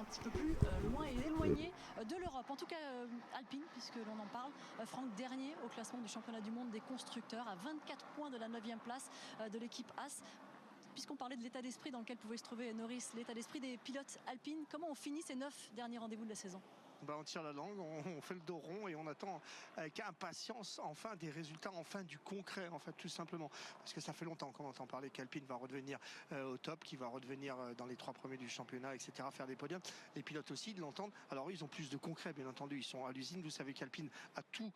un petit peu plus loin et éloigné de l'Europe. En tout cas, Alpine, puisque l'on en parle. Franck, dernier au classement du championnat du monde des constructeurs, à 24 points de la 9e place de l'équipe As. Puisqu'on parlait de l'état d'esprit dans lequel pouvait se trouver Norris, l'état d'esprit des pilotes alpines, comment on finit ces 9 derniers rendez-vous de la saison? On tire la langue, on fait le dos rond et on attend avec impatience enfin des résultats, enfin du concret, en fait, tout simplement. Parce que ça fait longtemps qu'on entend parler qu'Alpine va redevenir au top, qu'il va redevenir dans les 3 premiers du championnat, etc., faire des podiums. Les pilotes aussi, ils l'entendent. Alors ils ont plus de concret, bien entendu. Ils sont à l'usine. Vous savez qu'Alpine a tout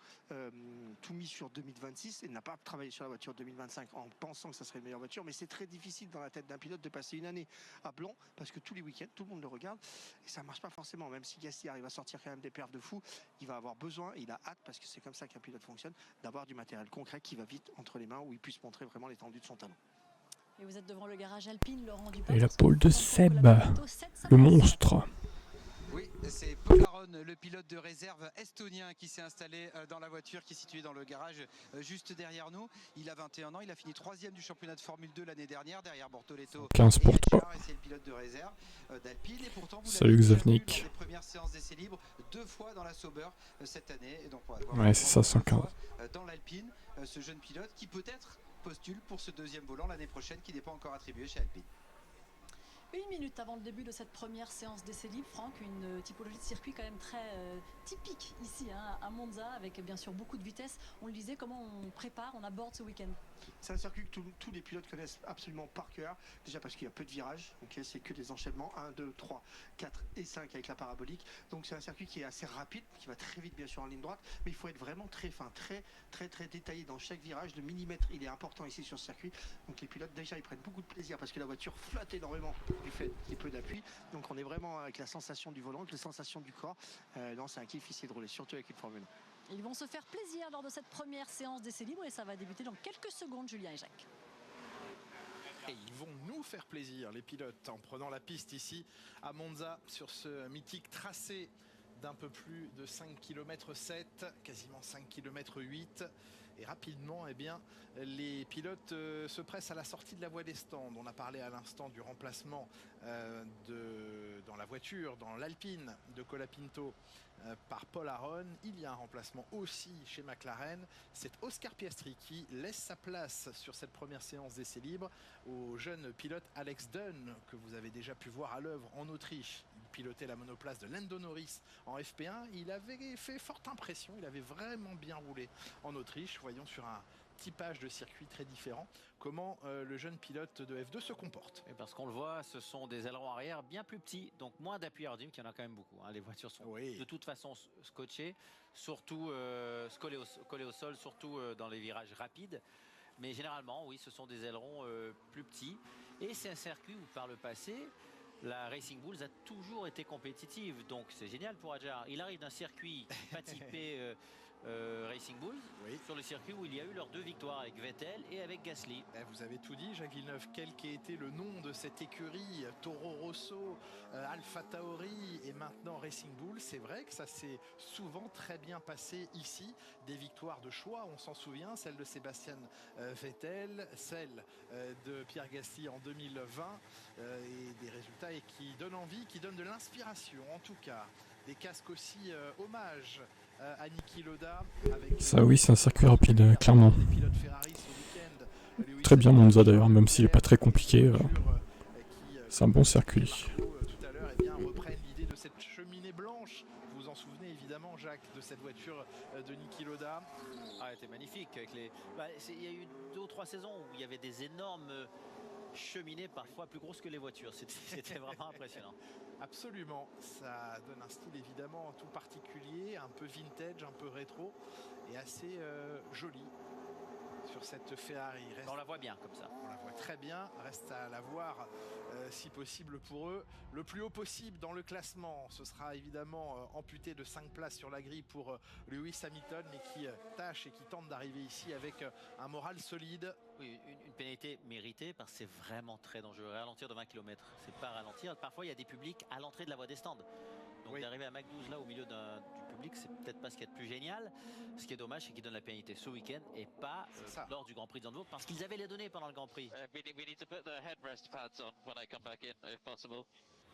mis sur 2026 et n'a pas travaillé sur la voiture 2025 en pensant que ça serait une meilleure voiture. Mais c'est très difficile dans la tête d'un pilote de passer une année à blanc parce que tous les week-ends, tout le monde le regarde et ça marche pas forcément. Même si Gasly arrive à sortir quand même des perfs de fou, il va avoir besoin, il a hâte, parce que c'est comme ça qu'un pilote fonctionne, d'avoir du matériel concret qui va vite entre les mains, où il puisse montrer vraiment l'étendue de son talent. Et vous êtes devant le garage Alpine, Laurent Dupin. Et la pole de Seb, le monstre. Oui, c'est Paul Aron, le pilote de réserve estonien qui s'est installé dans la voiture qui est située dans le garage juste derrière nous. Il a 21 ans, il a fini 3e du championnat de Formule 2 l'année dernière, derrière Bortoletto 15 pour et toi. Et c'est le pilote de réserve d'Alpine. Et pourtant, vous Salut l'avez Xavnik. déjà vu dans les premières séances d'essai libre 2 fois dans la Sauber cette année. Et donc, on va voir Ouais, c'est ça, 115. dans l'Alpine, ce jeune pilote qui peut-être postule pour ce 2e volant l'année prochaine qui n'est pas encore attribué chez Alpine. Une minute avant le début de cette première séance d'essai libre, Franck, une typologie de circuit quand même très typique ici à Monza, avec bien sûr beaucoup de vitesse. On le disait, comment on prépare, on aborde ce week-end? C'est un circuit que tous les pilotes connaissent absolument par cœur, déjà parce qu'il y a peu de virages, okay, c'est que des enchaînements 1, 2, 3, 4 et 5 avec la parabolique, donc c'est un circuit qui est assez rapide, qui va très vite bien sûr en ligne droite, mais il faut être vraiment très fin, très détaillé dans chaque virage. Le millimètre il est important ici sur ce circuit, donc les pilotes déjà ils prennent beaucoup de plaisir parce que la voiture flotte énormément du fait qu'il y ait peu d'appui, donc on est vraiment avec la sensation du volant, avec la sensation du corps. Non, c'est un kiff ici de rouler, surtout avec une Formule 1. Ils vont se faire plaisir lors de cette première séance d'essai libre et ça va débuter dans quelques secondes, Julien et Jacques. Et ils vont nous faire plaisir, les pilotes, en prenant la piste ici à Monza sur ce mythique tracé d'un peu plus de 5 km 7, quasiment 5 km 8. Et rapidement, eh bien, les pilotes se pressent à la sortie de la voie des stands. On a parlé à l'instant du remplacement dans la voiture, dans l'Alpine de Colapinto par Paul Aron. Il y a un remplacement aussi chez McLaren. C'est Oscar Piastri qui laisse sa place sur cette première séance d'essai libre au jeune pilote Alex Dunn, que vous avez déjà pu voir à l'œuvre en Autriche. Il pilotait la monoplace de Lando Norris en FP1. Il avait fait forte impression. Il avait vraiment bien roulé en Autriche. Voyons sur un typage de circuit très différent comment le jeune pilote de F2 se comporte. Et parce qu'on le voit, ce sont des ailerons arrière bien plus petits, donc moins d'appui aérodynamique, il y en a quand même beaucoup. Les voitures sont de toute façon scotchées, surtout collées au sol, surtout dans les virages rapides. Mais généralement, oui, ce sont des ailerons plus petits. Et c'est un circuit où par le passé, la Racing Bulls a toujours été compétitive. Donc c'est génial pour Adjar. Il arrive d'un circuit pas typé Racing Bulls, sur le circuit où il y a eu leurs 2 victoires avec Vettel et avec Gasly. Vous avez tout dit, Jacques Villeneuve. Quel qu'ait été le nom de cette écurie, Toro Rosso, Alpha Tauri et maintenant Racing Bull, c'est vrai que ça s'est souvent très bien passé ici. Des victoires de choix, on s'en souvient, celle de Sébastien Vettel, celle de Pierre Gasly en 2020, et des résultats qui donnent envie, qui donnent de l'inspiration en tout cas. Des casques aussi hommage à Niki Lauda. Ça oui, c'est un circuit rapide, clairement. Très bien Monza d'ailleurs, même s'il n'est pas très compliqué. C'est un bon circuit. Tout à l'heure, eh bien, reprennent l'idée de cette cheminée blanche. Vous vous en souvenez évidemment, Jacques, de cette voiture de Niki Lauda. Elle était magnifique. Il y a eu 2 ou 3 saisons où il y avait des énormes cheminées, parfois plus grosses que les voitures. C'était vraiment impressionnant. Absolument, ça donne un style évidemment tout particulier, un peu vintage, un peu rétro et assez joli sur cette Ferrari. On la voit bien comme ça. On la voit très bien, reste à la voir si possible pour eux. Le plus haut possible dans le classement, ce sera évidemment amputé de 5 places sur la grille pour Lewis Hamilton, mais qui tâche et qui tente d'arriver ici avec un moral solide. Oui, une pénalité méritée parce que c'est vraiment très dangereux. Ralentir de 20 km, c'est pas ralentir. Parfois, il y a des publics à l'entrée de la voie des stands. Donc d'arriver à Mach 12 là au milieu du public, c'est peut-être pas ce qu'il y a de plus génial. Ce qui est dommage, c'est qu'ils donnent la pénalité ce week-end et pas lors du Grand Prix de Zandvoort, parce qu'ils avaient les données pendant le Grand Prix. We need to put the headrest pads on when I come back in, if possible.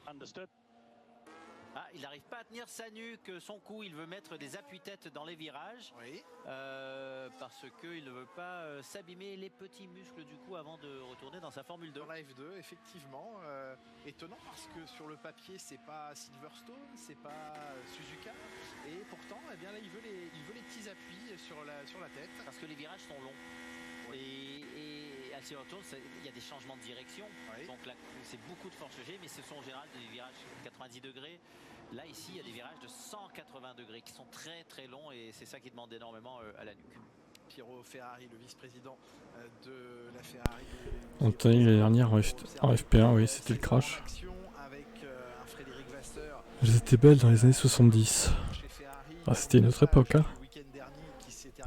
Understood. Ah, il n'arrive pas à tenir sa nuque, son cou, il veut mettre des appuis-têtes dans les virages. Oui. Parce qu'il ne veut pas s'abîmer les petits muscles du cou avant de retourner dans sa Formule 2. Dans la F2, effectivement. Étonnant parce que sur le papier, c'est pas Silverstone, c'est pas Suzuka. Et pourtant, eh bien, là, il veut les petits appuis sur la tête. Parce que les virages sont longs. Et à Silverstone, il y a des changements de direction. Oui. Donc là, c'est beaucoup de force G, mais ce sont en général des virages 90 degrés. Là, ici, il y a des virages de 180 degrés qui sont très très longs et c'est ça qui demande énormément à la nuque. Piero Ferrari, le vice-président de la Ferrari. Anthony, l'année dernière en FP1, oui, c'était le crash. Avec un Frédéric Vasseur. Elles étaient belles dans les années 70. Ah, c'était une autre époque, hein.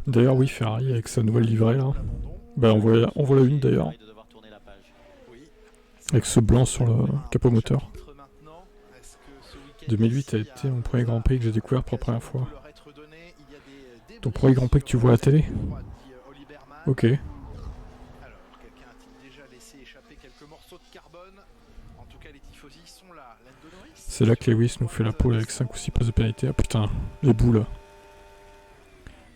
D'ailleurs, oui, Ferrari avec sa nouvelle livrée là. Bah, on voit la une d'ailleurs. Avec ce blanc sur le capot moteur. 2008 a été mon premier Grand Prix que j'ai découvert pour la première fois. Ton premier Grand Prix que tu vois à la télé? Ok. Alors, quelqu'un a-t-il déjà laissé échapper quelques morceaux de carbone? En tout cas, les tifosi sont là. Lando Norris. C'est là que Lewis nous fait la pole avec 5 ou 6 places de pénalité. Ah putain, les boules.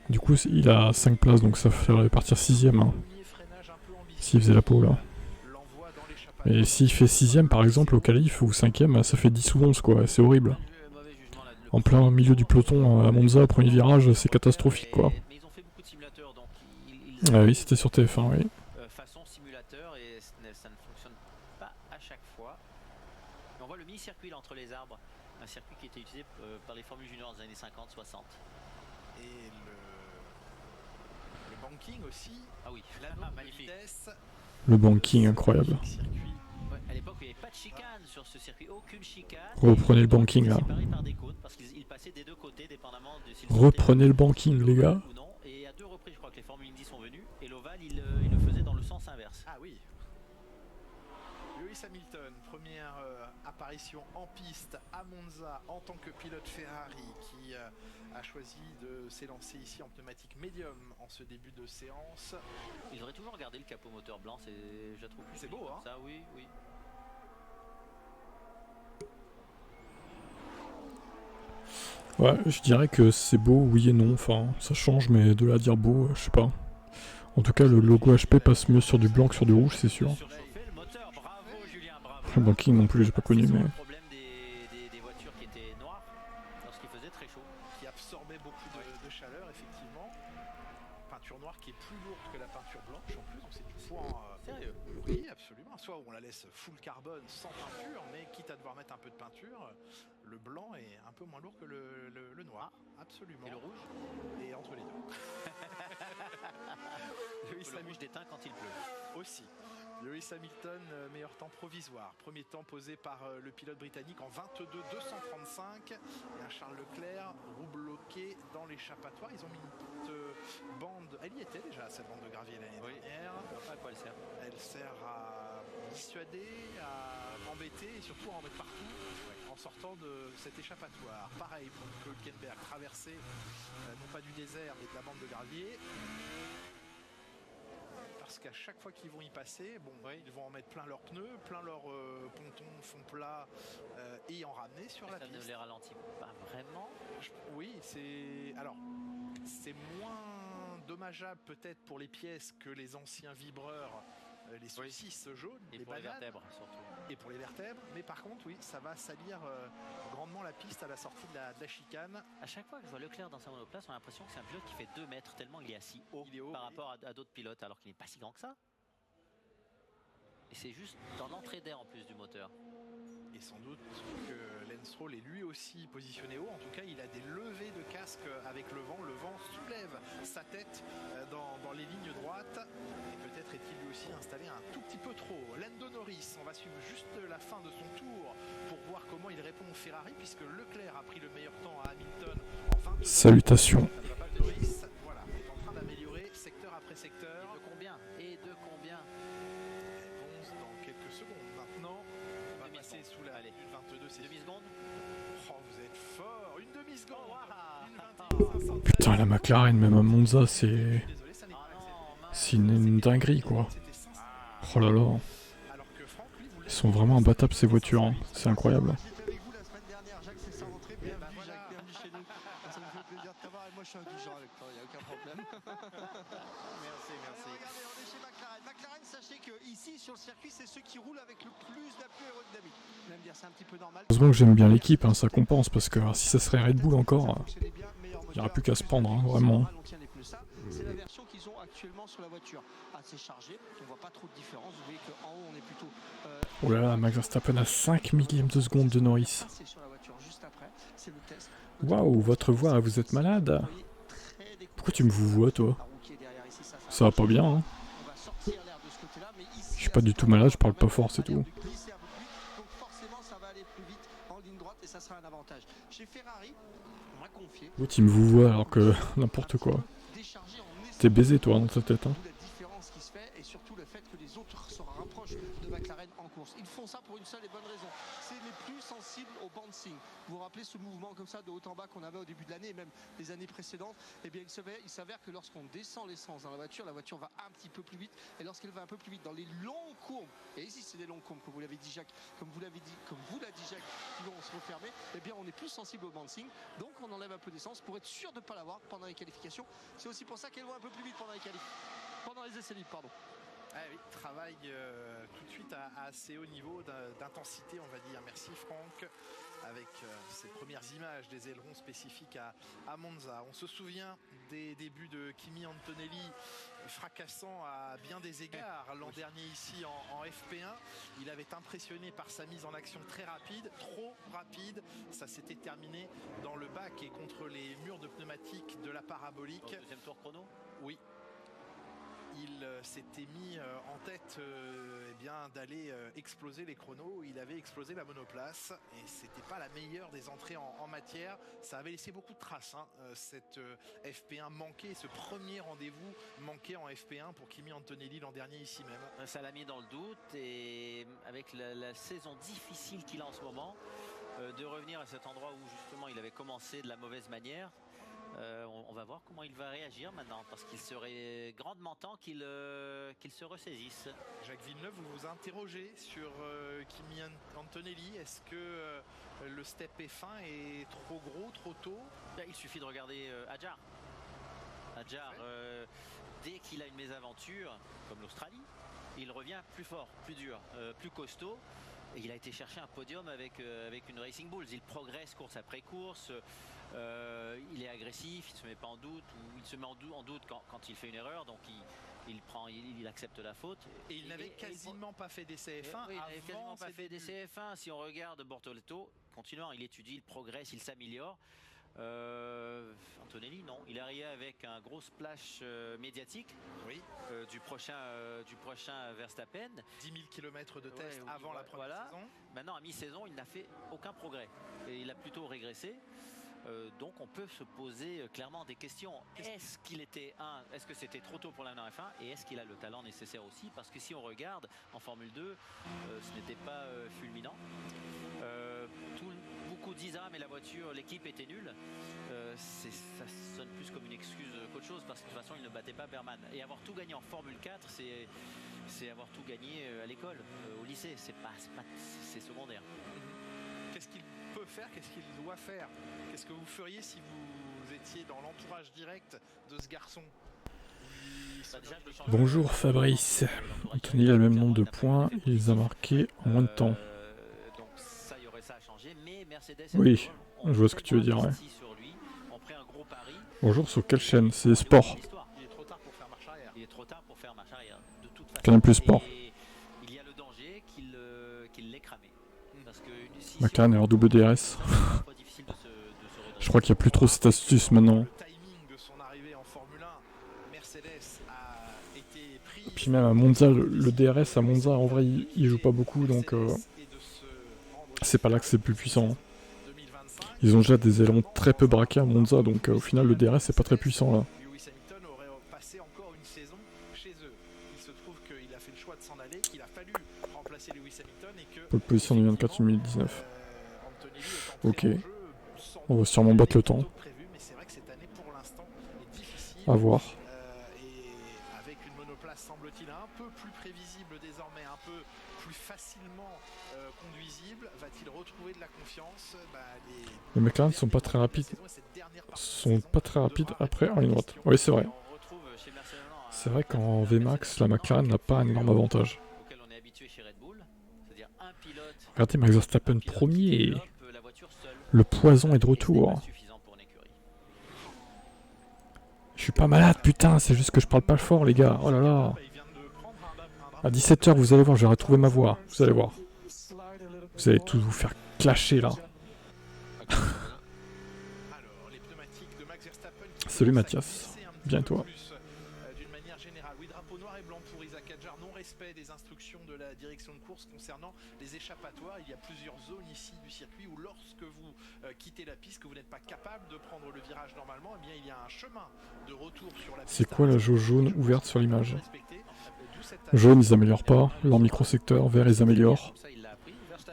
Du coup, il a 5 places, donc ça ferait partir 6ème. Hein. S'il faisait la pole là. Et s'il fait 6ème par exemple au qualif ou 5ème, ça fait 10 ou 11 quoi, c'est horrible. En plein milieu du peloton à Monza au premier virage, c'est catastrophique quoi. Ah oui, c'était sur TF1, oui. Façon simulateur et ça ne fonctionne pas à chaque fois. Et on voit le mini-circuit entre les arbres, un circuit qui était utilisé par les Formules Juniors des années 50-60. Et le banking aussi. Ah oui, magnifique. Le banking incroyable. Ouais, à l'époque, il n'y avait pas de chicane sur ce circuit, aucune chicane. Reprenez le banking là. Par des côtes, parce qu'ils passaient des deux côtés, dépendamment de s'ils reprenez le banking les gars. Ou non. Et à 2 reprises, je crois que les Formule Indy sont venus et l'Oval, il le faisait dans le sens inverse. Ah oui. Lewis Hamilton, première apparition en piste à Monza en tant que pilote Ferrari qui a choisi de s'élancer ici en pneumatique médium en ce début de séance. Il devrait toujours regarder le capot moteur blanc, je la trouve plus. C'est beau, hein? Ça, oui, oui. Ouais, je dirais que c'est beau, oui et non. Enfin, ça change, mais de là à dire beau, je sais pas. En tout cas, le logo HP passe mieux sur du blanc que sur du rouge, c'est sûr. Le banking non plus, j'ai pas connu, mais. Le problème des voitures qui étaient noires lorsqu'il faisait très chaud. Qui absorbait beaucoup de chaleur, effectivement. Peinture noire qui est plus lourde que la peinture blanche en plus, donc c'est du point. Sérieux? Oui, absolument. Soit on la laisse full carbone sans peinture, mais quitte à devoir mettre un peu de peinture, le blanc est un peu moins lourd que le noir. Absolument. Et le rouge? Et entre les deux. Le rouge déteint quand il pleut. Aussi. Lewis Hamilton, meilleur temps provisoire. Premier temps posé par le pilote britannique en 22,235. Et un Charles Leclerc, roue bloquée dans l'échappatoire. Ils ont mis une petite bande. Elle y était déjà, cette bande de gravier l'année dernière. À quoi elle sert? Elle sert à dissuader, à embêter et surtout à en mettre partout en sortant de cet échappatoire. Pareil pour Nico Hülkenberg, traverser non pas du désert mais de la bande de gravier. Parce qu'à chaque fois qu'ils vont y passer, ils vont en mettre plein leurs pneus, plein leurs pontons fond plat et en ramener sur la piste. Ça ne les ralentit pas vraiment. Oui, c'est moins dommageable peut-être pour les pièces que les anciens vibreurs, les saucisses jaunes, et les pour bananes, les vertèbres surtout. Et pour les vertèbres, mais par contre, oui, ça va salir grandement la piste à la sortie de la chicane. À chaque fois que je vois Leclerc dans sa monoplace, on a l'impression que c'est un pilote qui fait 2 mètres tellement il est assis haut, par rapport à d'autres pilotes, alors qu'il n'est pas si grand que ça. Et c'est juste dans l'entrée d'air en plus du moteur. Et sans doute que Lance Stroll est lui aussi positionné haut. En tout cas, il a des levées de casque avec le vent. Le vent soulève sa tête dans les lignes droites. Et peut-être est-il lui aussi installé un tout petit peu trop. Lando Norris, on va suivre juste la fin de son tour pour voir comment il répond au Ferrari, puisque Leclerc a pris le meilleur temps à Hamilton en 22. Salutations. Norris, voilà, est en train d'améliorer secteur après secteur. Et de combien? Réponse dans quelques secondes. Maintenant, on va passer sous la minute 22, c'est demi-seconde. Oh, vous êtes fort. Une demi-seconde. Une putain, la McLaren, même à Monza, c'est une dinguerie, quoi. Oh là là. Ils sont vraiment imbattables, ces voitures. Hein. C'est incroyable. Bienvenue voilà. Jacques, bienvenue chez nous. Ça me fait plaisir de t'avoir et moi je suis indulgent avec toi, il n'y a aucun problème. Merci, merci. Alors, regardez, on est chez McLaren. McLaren, sachez que ici sur le circuit, c'est ceux qui roulent avec le plus d'appui aérodynamique. Vous allez me dire, c'est un petit peu normal. Heureusement que j'aime bien l'équipe, hein, ça compense, parce que si ça serait Red Bull encore, il n'y aurait plus qu'à se prendre, hein, vraiment. C'est la version qu'ils ont actuellement sur la voiture. Assez chargée, on voit pas trop de différence. Vous voyez qu'en haut, on est plutôt. Oh là là, Max Verstappen à 5 millièmes de seconde de Norris. Waouh, votre voix, vous êtes malade? Pourquoi tu me vois, toi? Ça va pas bien, hein? Je suis pas du tout malade, je parle pas fort, c'est tout. Donc forcément, ça va aller plus vite en ligne droite et ça sera un avantage. Chez Ferrari, on m'a confié. L'autre, il me vous voit alors que n'importe quoi. T'es baisé, toi, dans ta tête, hein? La différence qui se fait et surtout le fait que les autres se rapprochent de McLaren en course. Ils font ça pour une seule et bonne raison. C'est les plus sensibles au bouncing. Vous vous rappelez ce mouvement comme ça de haut en bas qu'on avait au début de l'année et même les années précédentes? Eh bien, il s'avère que lorsqu'on descend l'essence dans la voiture va un petit peu plus vite. Et lorsqu'elle va un peu plus vite dans les longues courbes, et ici c'est des longues courbes, comme vous l'avez dit Jacques, comme vous l'a dit Jacques, qui vont se refermer, eh bien on est plus sensible au bouncing. Donc on enlève un peu d'essence pour être sûr de ne pas l'avoir pendant les qualifications. C'est aussi pour ça qu'elle va un peu plus vite pendant les essais libres, pardon. Ah oui, travail tout de suite à assez haut niveau d'intensité, on va dire. Merci Franck, avec ces premières images des ailerons spécifiques à Monza. On se souvient des débuts de Kimi Antonelli, fracassant à bien des égards l'an dernier ici en FP1. Il avait impressionné par sa mise en action très rapide, trop rapide. Ça s'était terminé dans le bac et contre les murs de pneumatiques de la parabolique. Deuxième tour chrono? Oui. Il s'était mis en tête d'aller exploser les chronos. Il avait explosé la monoplace et c'était pas la meilleure des entrées en matière. Ça avait laissé beaucoup de traces, hein, cette FP1 manquée, ce premier rendez-vous manqué en FP1 pour Kimi Antonelli l'an dernier ici même. Ça l'a mis dans le doute et avec la saison difficile qu'il a en ce moment, de revenir à cet endroit où justement il avait commencé de la mauvaise manière. On va voir comment il va réagir maintenant, parce qu'il serait grandement temps qu'il se ressaisisse. Jacques Villeneuve, vous vous interrogez sur Kimi Antonelli. Est-ce que le step F1 est trop gros, trop tôt? Il suffit de regarder Hadjar. Hadjar, dès qu'il a une mésaventure, comme l'Australie, il revient plus fort, plus dur, plus costaud. Et il a été chercher un podium avec une Racing Bulls. Il progresse course après course. Il est agressif, il ne se met pas en doute, ou il se met en doute quand il fait une erreur, donc il accepte la faute. Et il n'avait quasiment pas fait d'essai F1. Oui, il n'avait quasiment pas fait d'essai F1. Si on regarde Bortoleto, continuant, il étudie, il progresse, il s'améliore. Antonelli, non, il est arrivé avec un gros splash médiatique, oui, du prochain Verstappen. 10 000 km de test avant la première saison. Maintenant, à mi-saison, il n'a fait aucun progrès et il a plutôt régressé. Donc on peut se poser clairement des questions. Est-ce que c'était trop tôt pour l'amener en F1 et est-ce qu'il a le talent nécessaire aussi? Parce que si on regarde en Formule 2, ce n'était pas fulminant. Beaucoup disent mais la voiture, l'équipe était nulle. Ça sonne plus comme une excuse qu'autre chose, parce que de toute façon il ne battait pas Berman. Et avoir tout gagné en Formule 4, c'est avoir tout gagné à l'école, au lycée. C'est secondaire. Qu'est-ce qu'il peut faire? Qu'est-ce qu'il doit faire? Qu'est-ce que vous feriez si vous étiez dans l'entourage direct de ce garçon? Bonjour Fabrice. Anthony a le même nombre de points, il les a marqués en moins de temps. Donc ça, il y aurait ça à changer, mais Mercedes, oui, je vois ce que tu veux dire. Ouais. Bonjour, sur quelle chaîne? C'est Sport. Il est trop tard pour faire marche arrière. Il est trop tard pour faire marche arrière. De toute façon. Canal Plus Sport. Il y a le danger qu'il l'ait cramé. McLaren est hors double DRS. Je crois qu'il n'y a plus trop cette astuce maintenant. Et puis même à Monza, le DRS à Monza, en vrai, il joue pas beaucoup, donc c'est pas là que c'est plus puissant. Ils ont déjà des ailerons très peu braqués à Monza, donc au final le DRS c'est pas très puissant là. Lewis Hamilton aurait passé encore une saison chez eux. Il se trouve qu'il a fait le choix de s'en aller, qu'il a fallu remplacer Lewis Hamilton et que... Pole position 2024-2019. Ok. On va sûrement battre le temps. À voir. Et avec une monoplace semble-t-il, un peu plus prévisible désormais, un peu plus facilement conduisible. Va-t-il retrouver de la confiance? Les McLaren sont pas très rapides. Après en ligne droite. Oui, c'est vrai. C'est vrai qu'en VMAX, la McLaren n'a pas un énorme avantage. Regardez Max Verstappen premier. Le poison est de retour. Je suis pas malade, putain, c'est juste que je parle pas fort, les gars. Oh là là. À 17 h, vous allez voir, je vais retrouver ma voix. Vous allez voir. Vous allez tous vous faire clasher là. Salut Mathias. Bien toi. D'une manière générale, oui, drapeau noir et blanc pour Isaac Hadjar, non-respect des instructions de la direction de course concernant les échappatoires. Il y a plusieurs zones ici du circuit où lorsque vous quittez la piste, que vous n'êtes pas capable de prendre le virage normalement, eh bien il y a un chemin de retour sur la piste. C'est quoi la jauge jaune ouverte sur l'image? Jaune, ils améliorent pas. Leur microsecteur, vert, ils améliorent.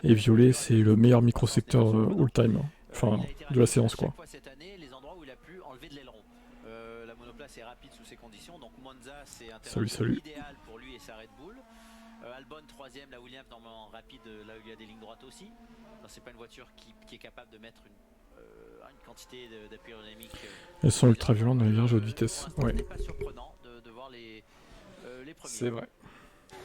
Et violet, c'est le meilleur microsecteur all-time. Enfin, de la séance quoi. C'est rapide sous ces conditions, donc Monza c'est un terrain idéal pour lui et sa Red Bull. Albon 3ème, la Williams normalement rapide, là où il y a des lignes droites aussi. C'est pas une voiture qui est capable de mettre une quantité d'appui aérodynamique. Elles sont ultra violentes dans les virages haute vitesse. Ouais. C'est pas surprenant de voir les premiers. C'est vrai.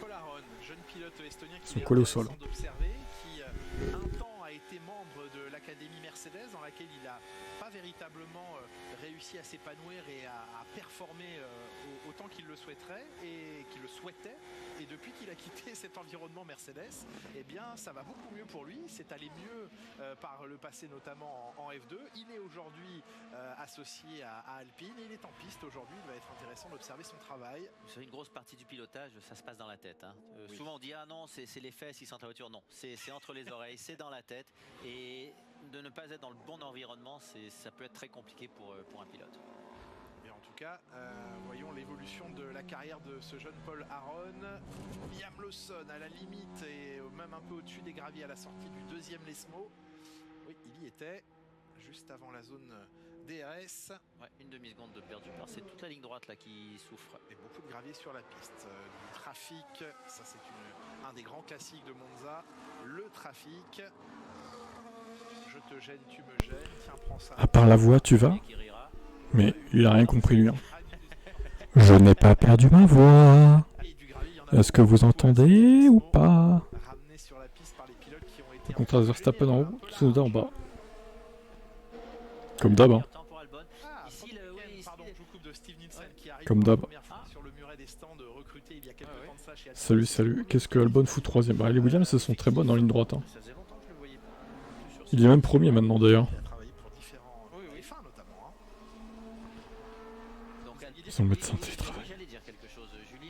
Paul Aron, jeune pilote estonien qui est intéressant d'observer, qui un temps a été membre de l'académie Mercedes, dans laquelle il a pas véritablement réussi à s'épanouir et à performer autant qu'il le souhaiterait et qu'il le souhaitait. Et depuis qu'il a quitté cet environnement Mercedes, eh bien ça va beaucoup mieux pour lui. C'est allé mieux par le passé, notamment en F2. Il est aujourd'hui associé à Alpine. Il est en piste aujourd'hui. Il va être intéressant d'observer son travail. Vous savez, une grosse partie du pilotage, ça se passe dans la tête. Hein. Oui. Souvent on dit ah non, c'est les fesses qui sentent la voiture. Non, c'est entre les oreilles, c'est dans la tête. Et de ne pas être dans le bon environnement, ça peut être très compliqué pour un pilote. En tout cas, voyons l'évolution de la carrière de ce jeune Paul Aron. Liam Lawson à la limite et même un peu au-dessus des graviers à la sortie du deuxième Lesmo. Oui, il y était juste avant la zone DRS. Ouais, une demi-seconde de perdu. C'est toute la ligne droite là qui souffre. Et beaucoup de graviers sur la piste. Du trafic, ça c'est un des grands classiques de Monza. Le trafic. Je te gêne, tu me gênes. Tiens, prends ça. À part la voix, tu vas? Mais il a rien compris lui. Hein. Je n'ai pas perdu ma voix. Est-ce que vous entendez ou pas? Le contraste Verstappen en haut, Tsunoda en bas. Comme d'hab. Hein. Comme d'hab. Salut, salut. Qu'est-ce que Albon fout troisième? Bah, les Williams, elles sont très bonnes en ligne droite. Hein. Il est même premier maintenant d'ailleurs. Ils sont médecins de télétravail.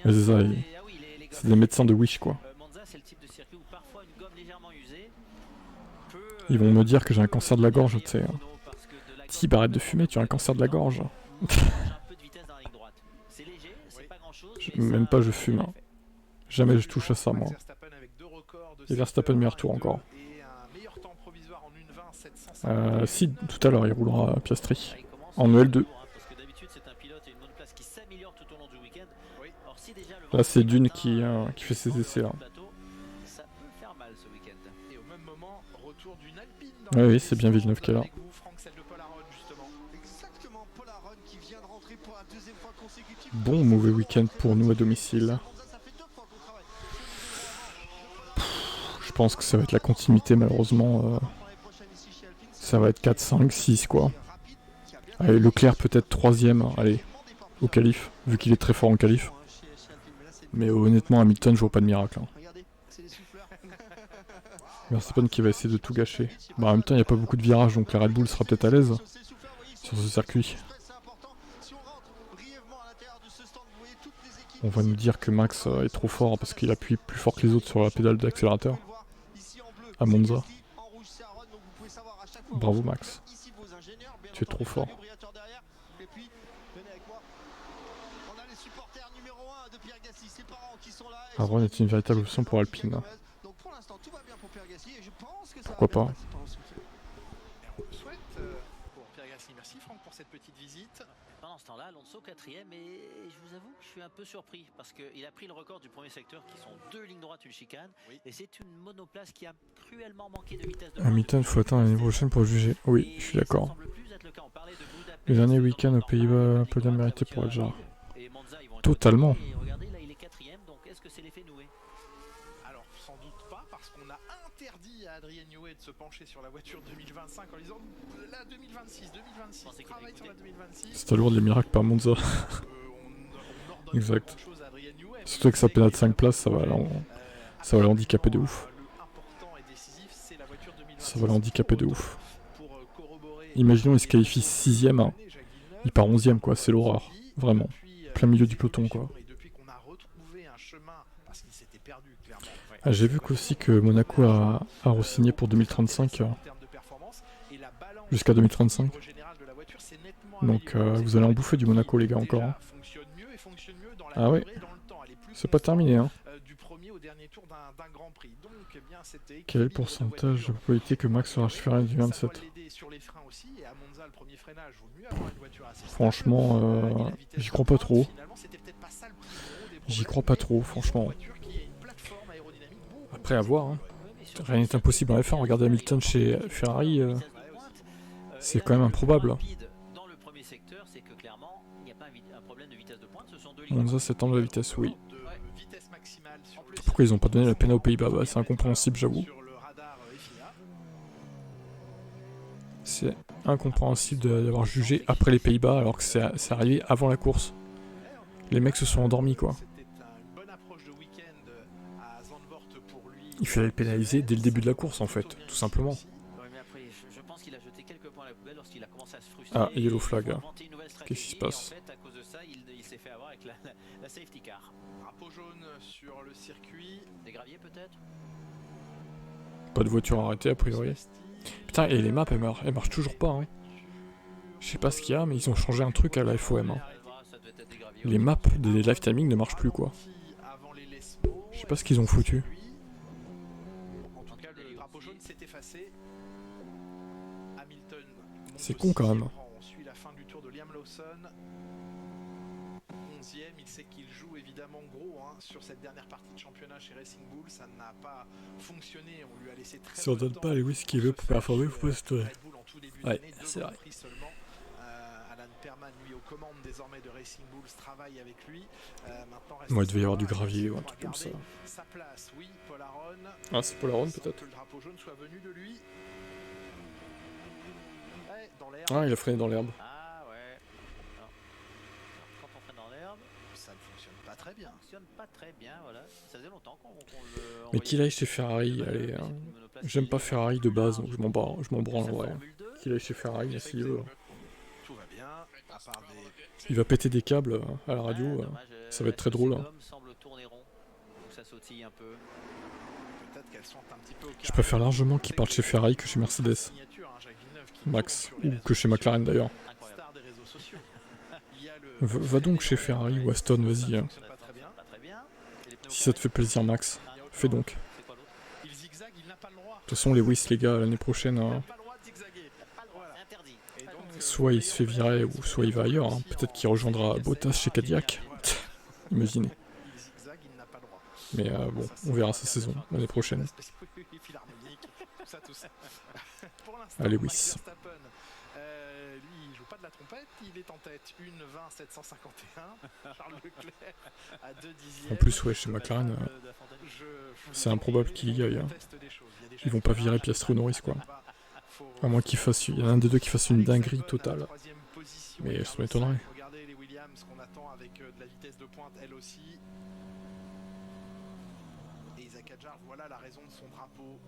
Mais c'est ça, c'est des médecins de Wish quoi. Ils vont me dire que j'ai un cancer de la gorge, tu sais. Tib, arrête de fumer, tu as un cancer de la gorge. Même pas je fume. Hein. Jamais je touche à ça moi. Et Verstappen meilleur tour encore. Si, tout à l'heure il roulera à Piastri. En EL2. Là c'est Dune qui fait ses essais là. Oui, c'est bien Villeneuve qui est là. Bon ou mauvais week-end pour nous à domicile? Je pense que ça va être la continuité malheureusement. Ça va être 4, 5, 6 quoi. Allez, Leclerc peut-être 3ème, allez, au qualif, vu qu'il est très fort en qualif. Mais honnêtement, Hamilton, je vois pas de miracle. Hein. Verstappen qui va essayer de tout gâcher. Bah, en même temps, il n'y a pas beaucoup de virages, donc la Red Bull sera peut-être à l'aise sur ce circuit. On va nous dire que Max est trop fort parce qu'il appuie plus fort que les autres sur la pédale d'accélérateur. À Monza. Bravo Max. Tu es trop fort. Aron est une véritable option pour Alpine. Pourquoi pas? merci Franck pour cette petite visite. Pendant ce temps-là, Alonso 4e, et je vous avoue que je suis un peu surpris parce qu'il a pris le record du premier secteur qui sont 2 lignes droites, une chicane, et c'est une monoplace qui a cruellement manqué de vitesse de pointe. Hamilton, faut attendre l'année prochaine pour juger. Oui, je suis d'accord. Le dernier week-end aux Pays-Bas, podium mérité pour Adjar. Totalement. Regardez, là il est 4e, donc est-ce que c'est l'effet Noué? Alors sans doute pas, parce qu'on a interdit à Adrien Newey de se pencher sur la voiture 2025 en disant la 2026, travaille sur la 2026. C'est à lourd les miracles par Monza. Exact. Surtout avec sa pénale de 5 places, ça va l'handicaper de ouf. Ça va l'handicaper de ouf. Imaginons il se qualifie 6ème, hein. Il part 11ème quoi, c'est l'horreur. Vraiment. Plein milieu du peloton quoi. Ah, j'ai vu qu'aussi que Monaco a re-signé pour 2035. Jusqu'à 2035. Donc vous allez en bouffer du Monaco les gars encore. Hein. Ah ouais. C'est pas terminé hein. Quel est le pourcentage de probabilité que Max sera chevalier du 27? Franchement, j'y crois pas trop. J'y crois pas trop, franchement. Après, à voir. Hein. Rien n'est impossible en F1. Regardez Hamilton chez Ferrari. C'est quand même improbable. Monza s'étend de la vitesse, oui. Pourquoi ils ont pas donné la pénale aux Pays-Bas? Bah, c'est incompréhensible, j'avoue. C'est incompréhensible d'avoir jugé après les Pays-Bas alors que c'est arrivé avant la course. Les mecs se sont endormis, quoi. Il fallait le pénaliser dès le début de la course, en fait, tout simplement. Ah, yellow flag. Qu'est-ce qui se passe? Pas de voiture arrêtée, a priori. Putain, et les maps, elles marchent toujours pas. Hein. Je sais pas ce qu'il y a, mais ils ont changé un truc à la FOM. Hein. Les maps des live timing ne marchent plus, quoi. Je sais pas ce qu'ils ont foutu. C'est con quand même. Il sait qu'il joue évidemment gros hein, sur cette dernière partie de championnat chez Racing Bull, ça n'a pas fonctionné, on lui a laissé très si on donne pas les whisky qu'il veut pour performer, faut pas se tourner. Ouais, c'est vrai. Alan Perman, lui, aux commandes désormais de Racing Bulls, travaille avec lui. Moi, il devait y avoir du gravier ou un truc comme ça. Sa place, oui, Paul Aron. Ah, c'est Paul Aron peut-être. Que le drapeau jaune soit venu de lui. Ouais, dans l'herbe. Ah, il a freiné dans l'herbe. Ah ouais. Alors, quand on freine dans l'herbe, ça ne fonctionne pas très bien. Ça fonctionne pas très bien, voilà. Ça faisait longtemps qu'on le. Mais qu'il aille chez Ferrari, allez. Hein. J'aime pas Ferrari de base, donc je m'en branle en vrai. Qu'il aille chez Ferrari, s'il veut. Tout va bien. À part des... Il va péter des câbles à la radio. Ça va être très drôle. Hein. Je préfère largement qu'il parte chez Ferrari que chez Mercedes. Max, ou que chez McLaren d'ailleurs. Va donc chez Ferrari ou Aston, vas-y. Hein. Si ça te fait plaisir, Max, fais donc. De toute façon, Lewis, les gars, l'année prochaine, hein, soit il se fait virer, ou soit il va ailleurs. Hein. Peut-être qu'il rejoindra Bottas chez Cadillac. Imaginez. Mais bon, on verra sa saison l'année prochaine. Allez, Lewis. De la trompette, il est en tête 1:20.751. Charles Leclerc à 2 dixièmes. En plus, ouais, chez McLaren, c'est improbable qu'il y aille. Hein. Ils vont pas virer Piastri ou Norris, quoi. À moins qu'il fasse, il y en a un des deux qui fasse une dinguerie totale. Mais ça m'étonnerait. Regardez les Williams qu'on attend avec de la vitesse de pointe, elle aussi. Et Isaac Hadjar, voilà la raison de son drapeau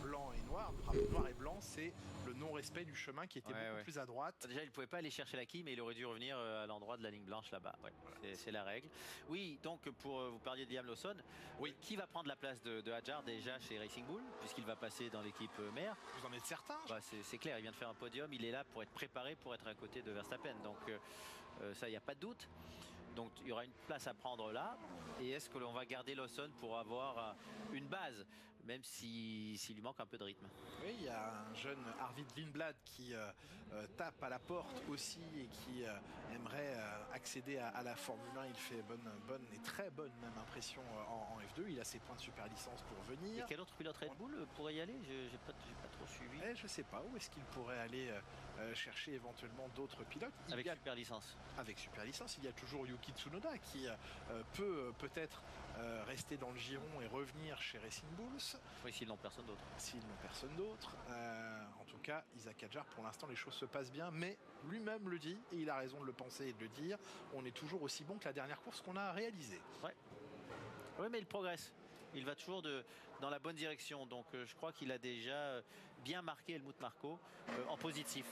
blanc et noir. Le drapeau noir et blanc, c'est le non-respect du chemin qui était beaucoup plus à droite. Déjà, il ne pouvait pas aller chercher la quille, mais il aurait dû revenir à l'endroit de la ligne blanche là-bas. Ouais, voilà. C'est la règle. Oui, donc pour vous parliez de Liam Lawson, oui. Qui va prendre la place de Hadjar déjà chez Racing Bull, puisqu'il va passer dans l'équipe mère? Vous en êtes certain? Bah, c'est clair, il vient de faire un podium, il est là pour être préparé pour être à côté de Verstappen. Donc ça, il n'y a pas de doute. Donc il y aura une place à prendre là. Et est-ce que l'on va garder Lawson pour avoir une base? même s'il lui manque un peu de rythme. Oui, il y a un jeune Arvid Lindblad qui tape à la porte aussi et qui aimerait accéder à la Formule 1. Il fait bonne et très bonne même impression en F2. Il a ses points de super licence pour venir. Et quel autre pilote Red Bull pourrait y aller? J'ai pas trop suivi. Je sais pas où est-ce qu'il pourrait aller chercher éventuellement d'autres pilotes. Avec super licence. Avec super licence, il y a toujours Yuki Tsunoda qui peut-être rester dans le giron et revenir chez Racing Bulls. Oui, s'ils n'ont personne d'autre. S'ils n'ont personne d'autre. En tout cas, Isaac Hadjar, pour l'instant, les choses se passent bien, mais lui-même le dit, et il a raison de le penser et de le dire, on est toujours aussi bon que la dernière course qu'on a réalisée. Ouais. Oui, mais il progresse. Il va toujours dans la bonne direction. Donc, je crois qu'il a déjà bien marqué Helmut Marko en positif.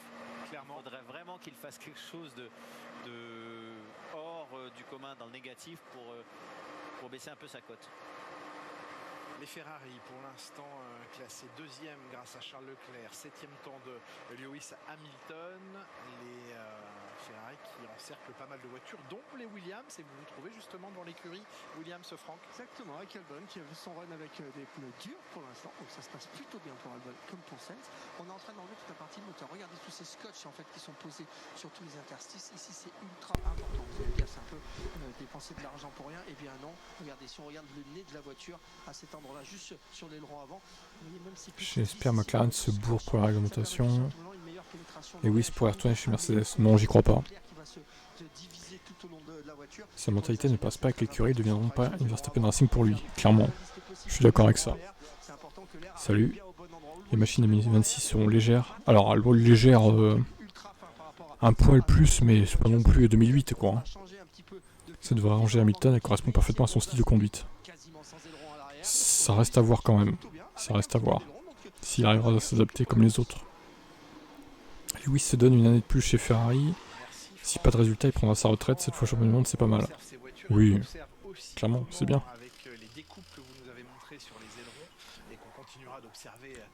Clairement, il faudrait vraiment qu'il fasse quelque chose de hors du commun dans le négatif pour baisser un peu sa cote. Les Ferrari, pour l'instant, classés deuxième grâce à Charles Leclerc, 7e temps de Lewis Hamilton. Les Ferrari qui encerclent pas mal de voitures, dont les Williams, et vous vous trouvez justement dans l'écurie Williams, Franck. Exactement, avec Albon qui a fait son run avec des pneus durs pour l'instant, donc ça se passe plutôt bien pour Albon comme pour Sainz. On est en train d'enlever toute la partie moteur. Regardez tous ces scotch en fait qui sont posés sur tous les interstices. Ici c'est ultra important. Vous allez dire c'est un peu dépenser de l'argent pour rien. Eh bien non, regardez, si on regarde le nez de la voiture à cet endroit là, juste sur l'aileron avant, j'espère McLaren se bourre pour la réglementation. Et oui, c'est pour y retourner chez Mercedes. Non, j'y crois pas. Sa mentalité ne passe pas avec l'écurie, ils ne deviendront pas une Verstappen Racing pour lui, clairement. Je suis d'accord avec ça. Salut. Les machines 2026 seront légères. Alors, elles vont légères un poil plus, mais c'est pas non plus 2008 quoi. Ça devrait arranger Hamilton, elle correspond parfaitement à son style de conduite. Ça reste à voir quand même. Ça reste à voir. S'il arrivera à s'adapter comme les autres. Lewis se donne une année de plus chez Ferrari. Si pas de résultat, il prendra sa retraite. Cette fois, champion du monde, c'est pas mal. Oui, clairement, c'est bien.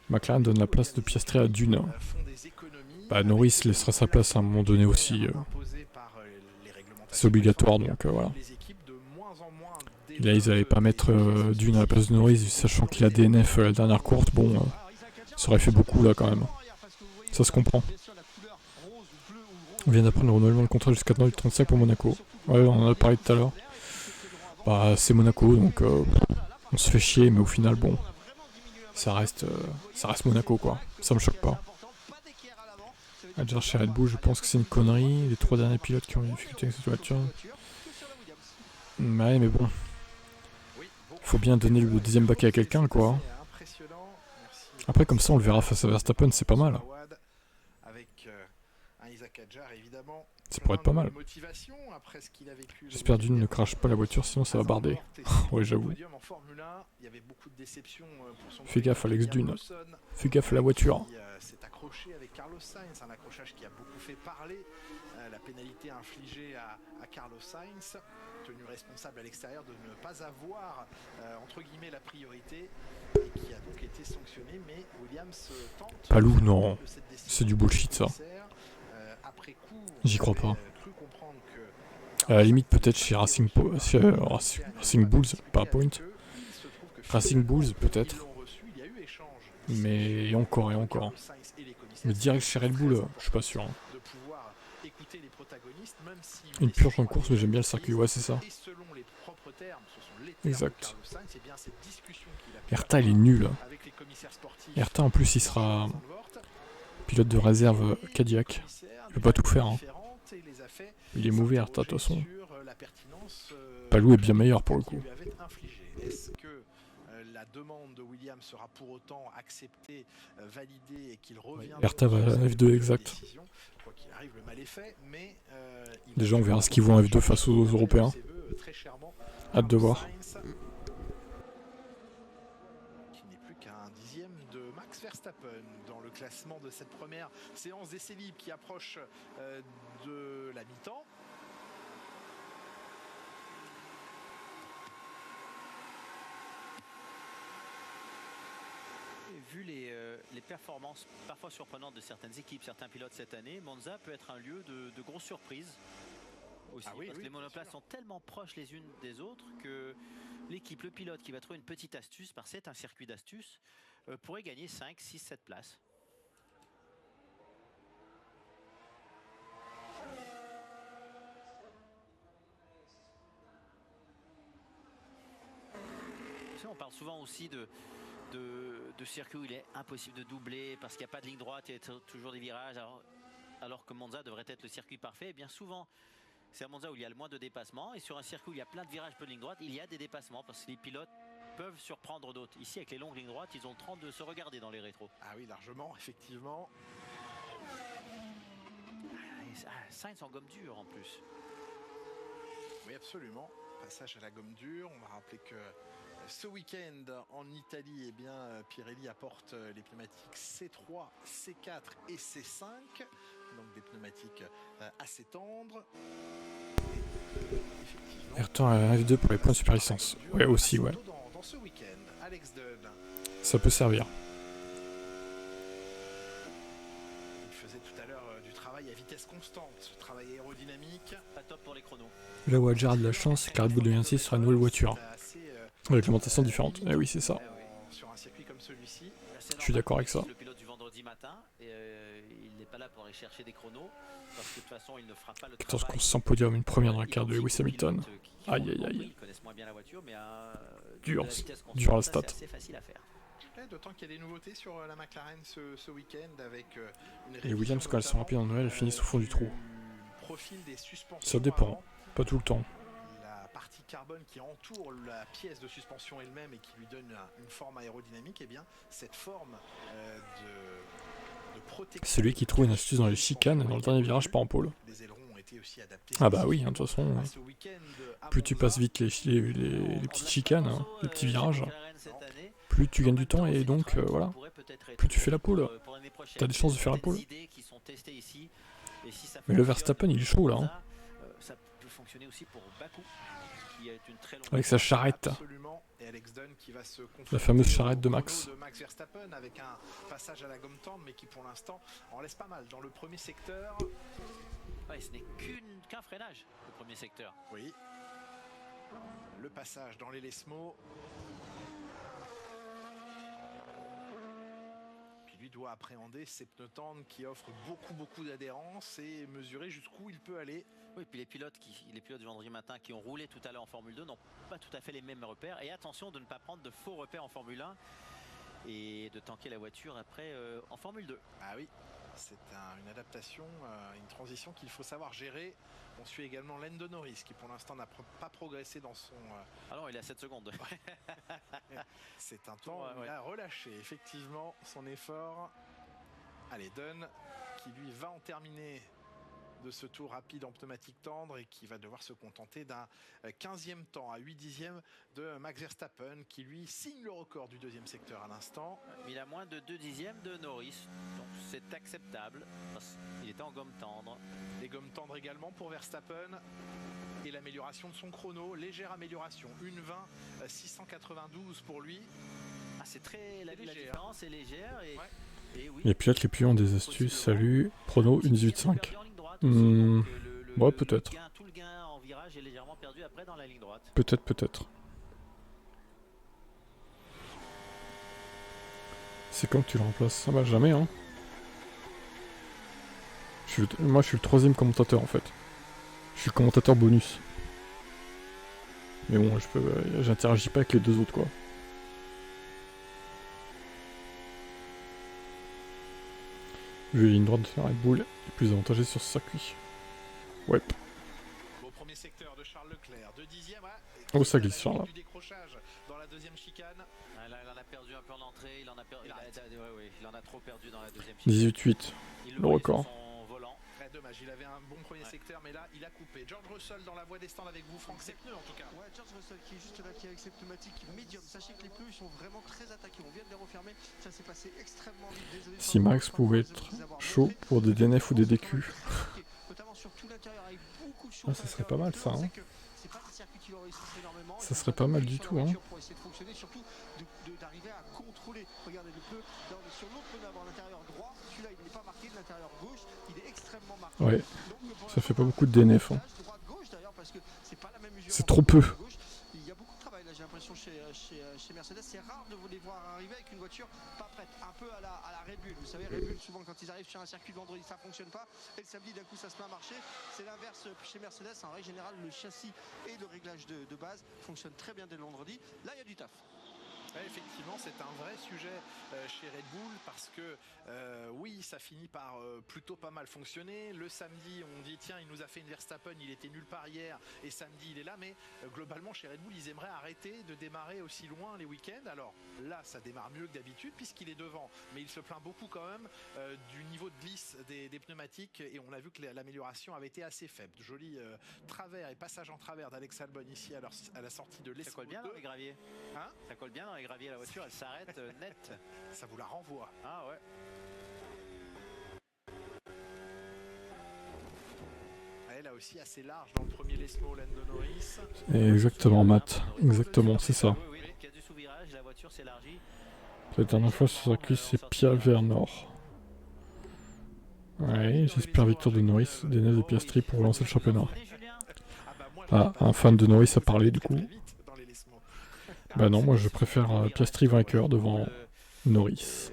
McLaren donne la place de Piastri à Dune. Bah, Norris laissera sa place à un moment donné aussi. C'est obligatoire, donc voilà. Et là, ils n'allaient pas mettre Dune à la place de Norris, sachant qu'il a DNF la dernière course. Bon, ça aurait fait beaucoup là quand même. Ça se comprend. On vient d'apprendre le renouvellement de contrat jusqu'à 2035 pour Monaco. Ouais, on en a parlé tout à l'heure. Bah, c'est Monaco, donc on se fait chier, mais au final, bon, ça reste Monaco, quoi. Ça me choque pas. Hadjar chez Red Bull, je pense que c'est une connerie. Les 3 derniers pilotes qui ont eu des difficultés avec cette voiture. Ouais, mais bon. Faut bien donner le deuxième baquet à quelqu'un, quoi. Après, comme ça, on le verra face à Verstappen, c'est pas mal. Ça pourrait être pas mal. J'espère Dune ne crache pas la voiture, sinon ça va barder. Ouais, j'avoue. Fais gaffe, Alex Dune. Fais gaffe à la voiture. S'est accroché avec Carlos Sainz, un accrochage qui a beaucoup fait parler. La pénalité infligée à Carlos Sainz, tenu responsable à l'extérieur de ne pas avoir entre guillemets la priorité, et qui a donc été sanctionné. Mais Williams tente. Palou, non, c'est du bullshit ça. J'y crois pas. À la limite, peut-être chez Racing Bulls, pas Point. Racing Bulls, peut-être. Mais encore et encore. Mais direct chez Red Bull, je suis pas sûr. Une purge en course, mais j'aime bien le circuit, ouais, c'est ça. Exact. Herta, il est nul. Herta, en plus, il sera pilote de réserve Cadillac. Il peut pas tout faire. Hein. Il est mauvais, Herta, de toute façon. Palou est bien meilleur pour le coup. La demande de Williams sera pour autant acceptée, validée et qu'il revient. Herta va à F2 exact. Quoi qu'il arrive, le mal est fait, mais déjà on verra ce qu'ils vont en F2 face aux Européens. Hâte de voir. Qui n'est plus qu'un dixième de Max Verstappen dans le classement de cette première séance d'essai libre qui approche de la mi-temps. Vu les performances parfois surprenantes de certaines équipes, certains pilotes cette année, Monza peut être un lieu de grosses surprises aussi, parce que les monoplaces sont tellement proches les unes des autres que l'équipe, le pilote qui va trouver une petite astuce, parce que c'est un circuit d'astuce, pourrait gagner 5, 6, 7 places. On parle souvent aussi de circuits où il est impossible de doubler parce qu'il n'y a pas de ligne droite, il y a toujours des virages, alors que Monza devrait être le circuit parfait. Et bien souvent, c'est à Monza où il y a le moins de dépassements, et sur un circuit où il y a plein de virages, peu de lignes droites, il y a des dépassements parce que les pilotes peuvent surprendre d'autres. Ici, avec les longues lignes droites, ils ont le temps de se regarder dans les rétros. Ah oui, largement, effectivement. Sainz en gomme dure en plus. Oui, absolument. Passage à la gomme dure. On va rappeler que ce week-end en Italie, eh bien, Pirelli apporte les pneumatiques C3, C4 et C5. Donc des pneumatiques assez tendres. Ayrton à F2 pour les points de super licence. Ouais, aussi, ouais. Dans ce week-end, Alex Dunn. Ça peut servir. Il faisait tout à l'heure du travail à vitesse constante, travail aérodynamique. Pas top pour les chronos. Là où Adjar a de la chance, c'est que la Red Bull 2026 sera une nouvelle voiture. Avec l'alimentation différente. Eh oui, c'est ça. Sur un circuit comme celui-ci. Je suis d'accord avec ça. Le pilote du vendredi matin, il n'est pas là pour aller chercher des chronos, parce que de toute façon, il ne fera pas le 14 travail. courses sans podium, une première dans la carte de Lewis Hamilton. Aïe aïe aïe. Ils connaissent moins bien la voiture, mais Dur, de la vitesse constante, dur à la ça, stat. c'est assez facile à faire. D'autant qu'il y a des nouveautés sur la McLaren ce week-end avec une Et Williams, quand elles sont rapides en Noël, elles finissent au fond du trou. Profil des suspensions. Ça dépend, pas tout le temps. La partie carbone qui entoure la pièce de suspension elle-même et qui lui donne une forme aérodynamique, et eh bien cette forme de protection. C'est lui qui trouve une astuce dans les chicanes et dans le dernier virage par en pôle. Les ailerons ont été aussi adaptés. Ah bah oui, hein, de toute façon, plus tu passes vite les petites chicanes, hein, les petits virages, plus tu gagnes du temps et donc voilà, plus tu fais la pole. T'as des chances de faire la pole. Mais le Verstappen il est chaud là. Hein. Ça peut fonctionner aussi pour Bakou, qui est une très longue avec sa charrette. Et Alex Dunn qui va se la fameuse charrette de Max. Verstappen avec un passage à la gomme tendre, mais qui pour l'instant en laisse pas mal dans le premier secteur. Ouais, ce n'est qu'un freinage, le premier secteur. Oui. Le passage dans les Lesmo. Puis lui doit appréhender ces pneus tendres qui offrent beaucoup d'adhérence et mesurer jusqu'où il peut aller. Oui, puis les pilotes du vendredi matin qui ont roulé tout à l'heure en Formule 2 n'ont pas tout à fait les mêmes repères. Et attention de ne pas prendre de faux repères en Formule 1 et de tanker la voiture après en Formule 2. Ah oui, c'est une adaptation, une transition qu'il faut savoir gérer. On suit également Lando Norris qui pour l'instant n'a pas progressé dans son... Ah non, il est à 7 secondes. C'est un temps où il a relâché effectivement son effort. Allez, Dunn qui lui va en terminer de ce tour rapide en pneumatique tendre et qui va devoir se contenter d'un 15e temps à 8 dixièmes de Max Verstappen qui lui signe le record du deuxième secteur à l'instant. Il a moins de 2 dixièmes de Norris, donc c'est acceptable. Il était en gomme tendre. Les gommes tendres également pour Verstappen et l'amélioration de son chrono, légère amélioration, 1:20 692 pour lui. Ah, c'est très la différence est légère et, ouais. Et oui. Les pilotes les plus ont des astuces, salut, prono 1:18.5. Ouais, peut-être. Tout le gain en virage est légèrement perdu après dans la ligne droite. Peut-être. C'est quand que tu le remplaces? Ah bah jamais, hein. Moi je suis le troisième commentateur en fait. Je suis le commentateur bonus. Mais bon, j'interagis pas avec les deux autres quoi. Vu les lignes droites de la Red Bull est plus avantagée sur ce circuit. Ouais. Au premier secteur de Charles Leclerc, 2 dixièmes. Oh, ça glisse Charles. Du décrochage dans la deuxième chicane. Ah, là, il en a perdu un peu en entrée, il en a trop perdu dans la deuxième chicane. 18-8, le record. Très dommage, il avait un bon premier secteur, mais là il a coupé. George Russell dans la voie des stands avec vous, Franck, ses pneus en tout cas. Ouais, George Russell qui est juste là, qui est avec ses pneumatiques médium. Sachez que les pneus ils sont vraiment très attaqués. On vient de les refermer, ça s'est passé extrêmement vite. Désolé, si Max pouvait être chaud pour des DNF ou des DQ. Ah, ça serait pas mal ça. Hein. Ça serait pas mal du tout. Hein. Pour essayer de fonctionner, surtout d'arriver à contrôler. Regardez le pneu, là on est sur l'autre pneu avant l'intérieur droit. Celui-là il n'est pas marqué, de l'intérieur gauche, il est extrêmement marqué. Ouais, ça fait pas beaucoup de DNF. Hein. C'est trop peu. Il y a beaucoup de travail là, j'ai l'impression. chez Mercedes. C'est rare de vous les voir arriver avec une voiture pas prête, un peu à la Red Bull. Vous savez, Red Bull, souvent quand ils arrivent sur un circuit de vendredi, ça fonctionne pas, et le samedi d'un coup ça se met à marcher. C'est l'inverse chez Mercedes. En règle générale, le châssis et le réglage de base fonctionnent très bien dès le vendredi. Là, il y a du taf. Effectivement, c'est un vrai sujet chez Red Bull parce que oui, ça finit par plutôt pas mal fonctionner. Le samedi, on dit tiens, il nous a fait une Verstappen, il était nulle part hier et samedi il est là, mais globalement chez Red Bull, ils aimeraient arrêter de démarrer aussi loin les week-ends. Alors là, ça démarre mieux que d'habitude puisqu'il est devant, mais il se plaint beaucoup quand même du niveau de glisse des pneumatiques et on a vu que l'amélioration avait été assez faible. Joli travers et passage en travers d'Alex Albon ici à la sortie de l'Espagne. Ça colle bien dans les graviers. Hein, ça colle bien dans les graviers, la voiture elle s'arrête net. Ça vous la renvoie. Ah ouais. Elle là aussi assez large dans le premier Lesmo, Lando Norris. Exactement, Matt. Exactement, c'est ça. Oui, donc il y a du sous-virage, la voiture s'élargit. La dernière fois sur ce circuit, c'est Pierre Vernor. Ouais, j'espère victoire de Norris, Denez et Piastri pour relancer le championnat. Ah, un fan de Norris a parlé du coup. Bah non, moi je préfère Piastri vainqueur devant Norris.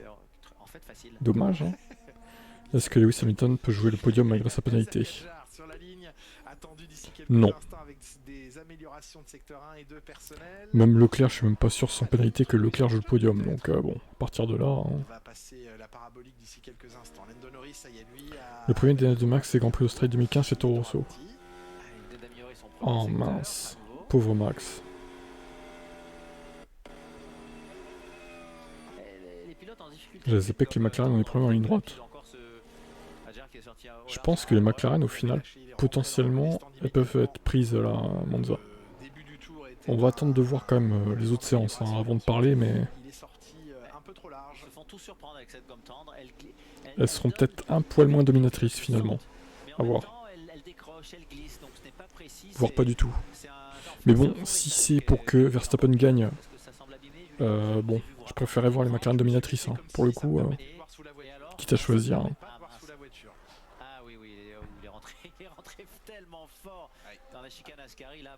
Dommage, hein. Est-ce que Lewis Hamilton peut jouer le podium malgré sa pénalité? Non. Même Leclerc, je suis même pas sûr sans pénalité que Leclerc joue le podium. Donc bon, à partir de là... Hein. Le premier de Max, c'est Grand Prix d'Australie 2015 chez Toro Rosso. Oh mince, pauvre Max. J'ai zappé que les McLaren ont les premiers en ligne droite. Je pense que les McLaren, au final, potentiellement, elles peuvent être prises là, à Monza. On va attendre de voir quand même les autres séances hein, avant de parler, mais... Elles seront peut-être un poil moins dominatrices, finalement. À voir. Voire pas du tout. Mais bon, si c'est pour que Verstappen gagne... bon, je préférerais voir les McLaren dominatrices, hein, pour le coup, quitte à choisir. Hein. Ah oui, il est rentré tellement fort dans la chicane Ascari, là,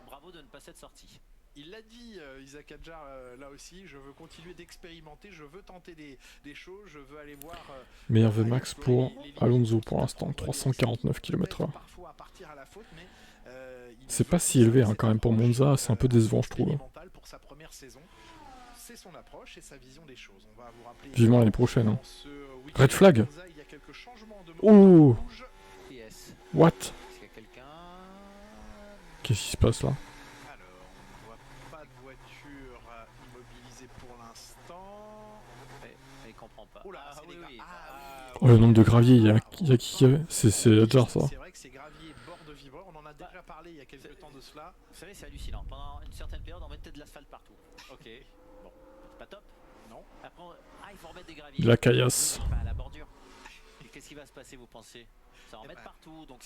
bravo de ne pas s'être sorti. Il l'a dit, Isaac Hadjar, là aussi, je veux continuer d'expérimenter, je veux tenter des choses, je veux aller voir... Meilleur VMAX pour Alonso pour l'instant, 349 km/h. C'est pas si élevé hein, quand même pour Monza, c'est un peu décevant je trouve. Vivement l'année prochaine. Hein. Red flag. Oh. What? Qu'est-ce qui se passe là? Oh, le nombre de graviers, il y a qui c'est Hadjar ça. C'est vrai que ces graviers bord de vibreur, on en a déjà parlé il y a quelques temps de cela. Vous savez, c'est hallucinant. Pendant une certaine période, on mettait de l'asphalte partout. Ok, bon, c'est pas top. Non. Après, il faut remettre des graviers. La caillasse. À la bordure. Qu'est-ce qui va se passer, vous pensez? Ça en met partout. Donc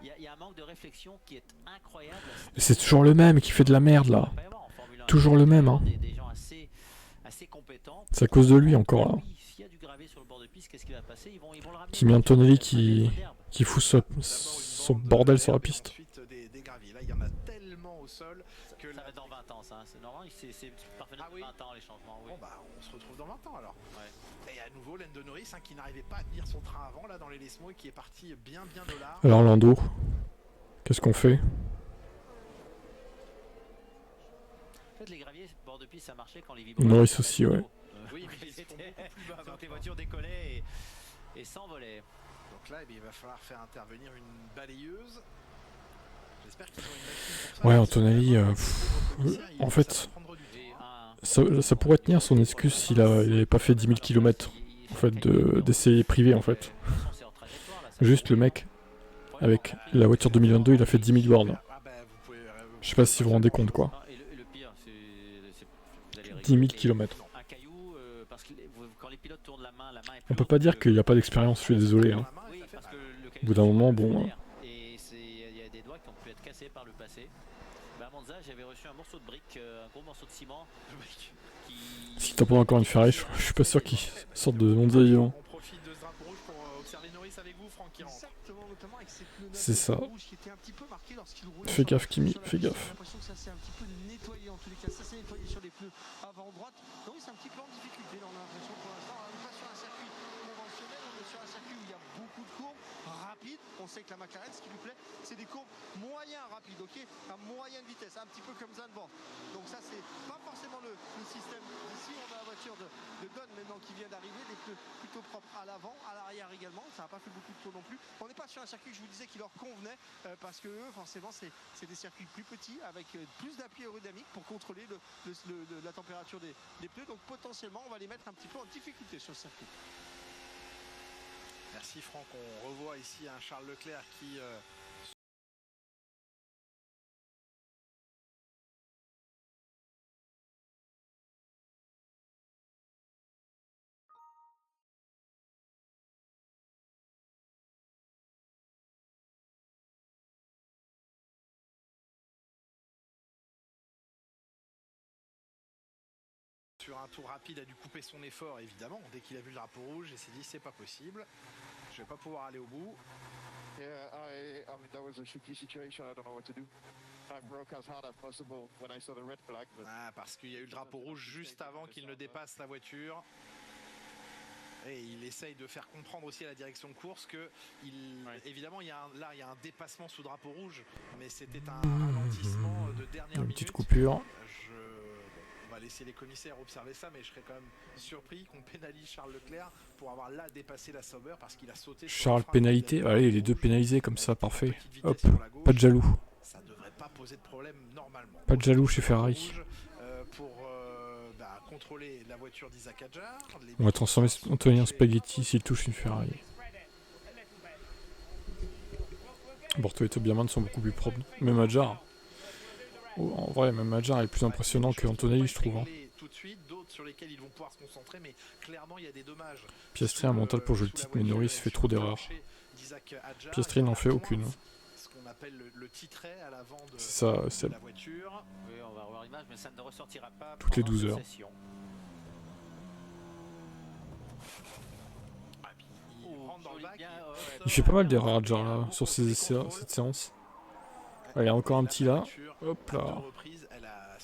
il y a un manque de réflexion qui est incroyable. C'est toujours le même qui fait de la merde là. Toujours le même. Hein. Des gens assez compétents. C'est à cause de lui encore là. S'il y a du gravier sur le bord de piste, qu'est-ce qui va passer? Ils vont le ramener. Kimi Antonelli qui fout son bordel sur la piste. Là, il y en a tellement au sol que ça va être dans 20 ans, ça. C'est normal, c'est parfaitement 20 ans les changements. Oui. Bon, bah, on se retrouve dans 20 ans alors. Ouais. Et à nouveau, Lando Norris qui n'arrivait pas à tenir son train avant là dans les Lesmo et qui est parti bien de large. Alors, Lando, qu'est-ce qu'on fait? En fait, les graviers bord de piste, ça marchait quand les vibreurs. Norris aussi, ouais. Oui, mais donc les voitures décollaient et s'envolaient. Donc là, il va falloir faire intervenir une balayeuse. J'espère qu'ils ont une machine pour ça. Ouais, Antonelli, en fait, ça pourrait tenir son excuse s'il n'avait pas fait 10 000 km en fait, d'essais privés en fait. Juste le mec, avec la voiture 2022, il a fait 10 000 bornes. Je sais pas si vous vous rendez compte quoi. 10 000 km. On peut pas dire qu'il n'y a pas d'expérience, je suis désolé. Hein. Au bout d'un moment, bon... Il y a des doigts qui ont pu être cassés par le passé. À Monza, j'avais reçu un morceau de brique, un gros morceau de ciment. Si t'as pas encore une Ferrari, je suis pas sûr qu'il sorte de Monza vivant. rouge pour observer Norris avec vous, Franck, qui rentre. Exactement, notamment avec ses pneus C'est ça. rouges qui étaient un petit peu marqués lorsqu'il roulait. Fais gaffe, Kimi, fais gaffe. J'ai l'impression que ça s'est un petit peu nettoyé en tous les cas. Ça s'est nettoyé sur les pneus avant droite. Norris c'est un petit peu en difficulté. Là, on a l'impression pour l'instant, on n'est pas sur un circuit conventionnel, on est sur un circuit où il y a beaucoup de courbes rapides. On sait que la McLaren, ce qui lui plaît, c'est des courbes moyens rapides, ok, à moyenne vitesse, un petit peu comme Zandvoort. Donc ça, c'est pas forcément le système d'ici. On a la voiture de Don maintenant qui vient d'arriver, des pneus plutôt propres à l'avant, à l'arrière également. Ça n'a pas fait beaucoup de tours non plus. On n'est pas sur un circuit que je vous disais qui leur convenait parce que eux, forcément, c'est des circuits plus petits avec plus d'appui aérodynamique pour contrôler la température des pneus. Donc potentiellement, on va les mettre un petit peu en difficulté sur ce circuit. Merci Franck, on revoit ici un Charles Leclerc qui sur un tour rapide a dû couper son effort évidemment dès qu'il a vu le drapeau rouge et s'est dit c'est pas possible, je vais pas pouvoir aller au bout. Yeah, I mean that was a tricky situation. I don't know what to do. I broke as hard as possible when I saw the red flag. Ah, parce qu'il y a eu le drapeau rouge juste avant qu'il ne dépasse la voiture. Et il essaye de faire comprendre aussi à la direction de course que évidemment il y a un dépassement sous drapeau rouge, mais c'était un ralentissement de dernière minute. Une petite coupure. On va laisser les commissaires observer ça, mais je serais quand même surpris qu'on pénalise Charles Leclerc pour avoir là dépassé la Sauber parce qu'il a sauté. Charles pénalité, allez les deux pénalisés comme ça, parfait. Hop, pas de jaloux. Ça devrait pas poser de problème normalement. Pas de jaloux chez Ferrari. Pour contrôler la voiture d'Isaac Hadjar. On va transformer Anthony en spaghetti s'il touche une Ferrari. Borto et Tobiaman sont beaucoup plus propres. Même Hadjar. Oh, en vrai, même Hadjar est plus impressionnant que Antonelli, je trouve. Hein. Tout de suite, d'autres sur lesquels ils vont pouvoir se concentrer, mais clairement il y a des dommages. Piastri a un mental pour jouer le titre, mais Norris fait trop d'erreurs. Piastri n'en fait aucune. Ce qu'on appelle le titret à l'avant de c'est la voiture. Oui, on va revoir l'image, mais ça ne ressortira pas toutes les 12 heures. Il fait pas mal d'erreurs Hadjar là, sur cette séance. Il y a encore un petit là. Hop là.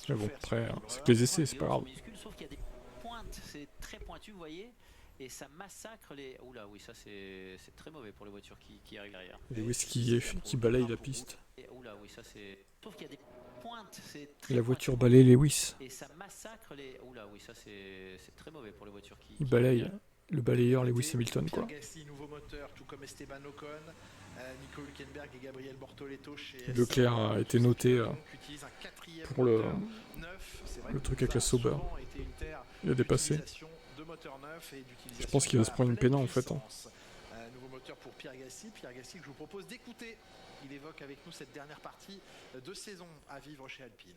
Mais bon, après, c'est que les essais, c'est pas grave. Sauf qu'il y a des pointes, c'est très pointu, vous voyez, et ça massacre les. Oula, oui, ça c'est très mauvais pour les voitures qui arrivent derrière. Les whisky qui balayent la piste. Oula, oui, ça c'est. Sauf qu'il y a des pointes, c'est. La voiture balaye les Lewis. Et ça massacre les. Oula, oui, ça c'est très mauvais pour les voitures qui. Il balaye le balayeur Lewis Hamilton, quoi. Pierre Gasly, nouveau moteur, tout comme Esteban Ocon. Nico Hülkenberg et Gabriel Bortoleto chez Leclerc a été noté pour le truc avec la Sauber. Il a dépassé. Je pense qu'il va se prendre une pénale en fait. Hein. Nouveau moteur pour Pierre Gasly que je vous propose d'écouter. Il évoque avec nous cette dernière partie de saison à vivre chez Alpine.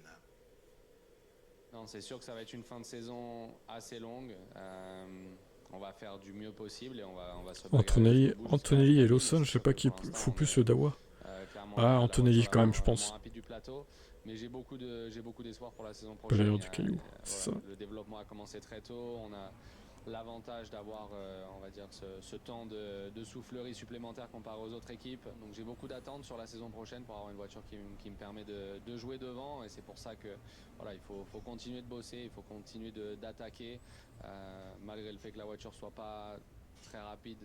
Non, c'est sûr que ça va être une fin de saison assez longue. On va faire du mieux possible et on va se Antonelli et Lawson, je sais pas qui fout plus le Dawa. Ah, Antonelli quand même, je pense. Mais j'ai beaucoup d'espoir pour la saison prochaine. Balayeur du caillou, c'est ça. Le développement a commencé très tôt. On a l'avantage d'avoir, on va dire, ce temps de soufflerie supplémentaire comparé aux autres équipes. Donc j'ai beaucoup d'attentes sur la saison prochaine pour avoir une voiture qui me permet de jouer devant. Et c'est pour ça que voilà, il faut continuer de bosser, il faut continuer d'attaquer, malgré le fait que la voiture soit pas très rapide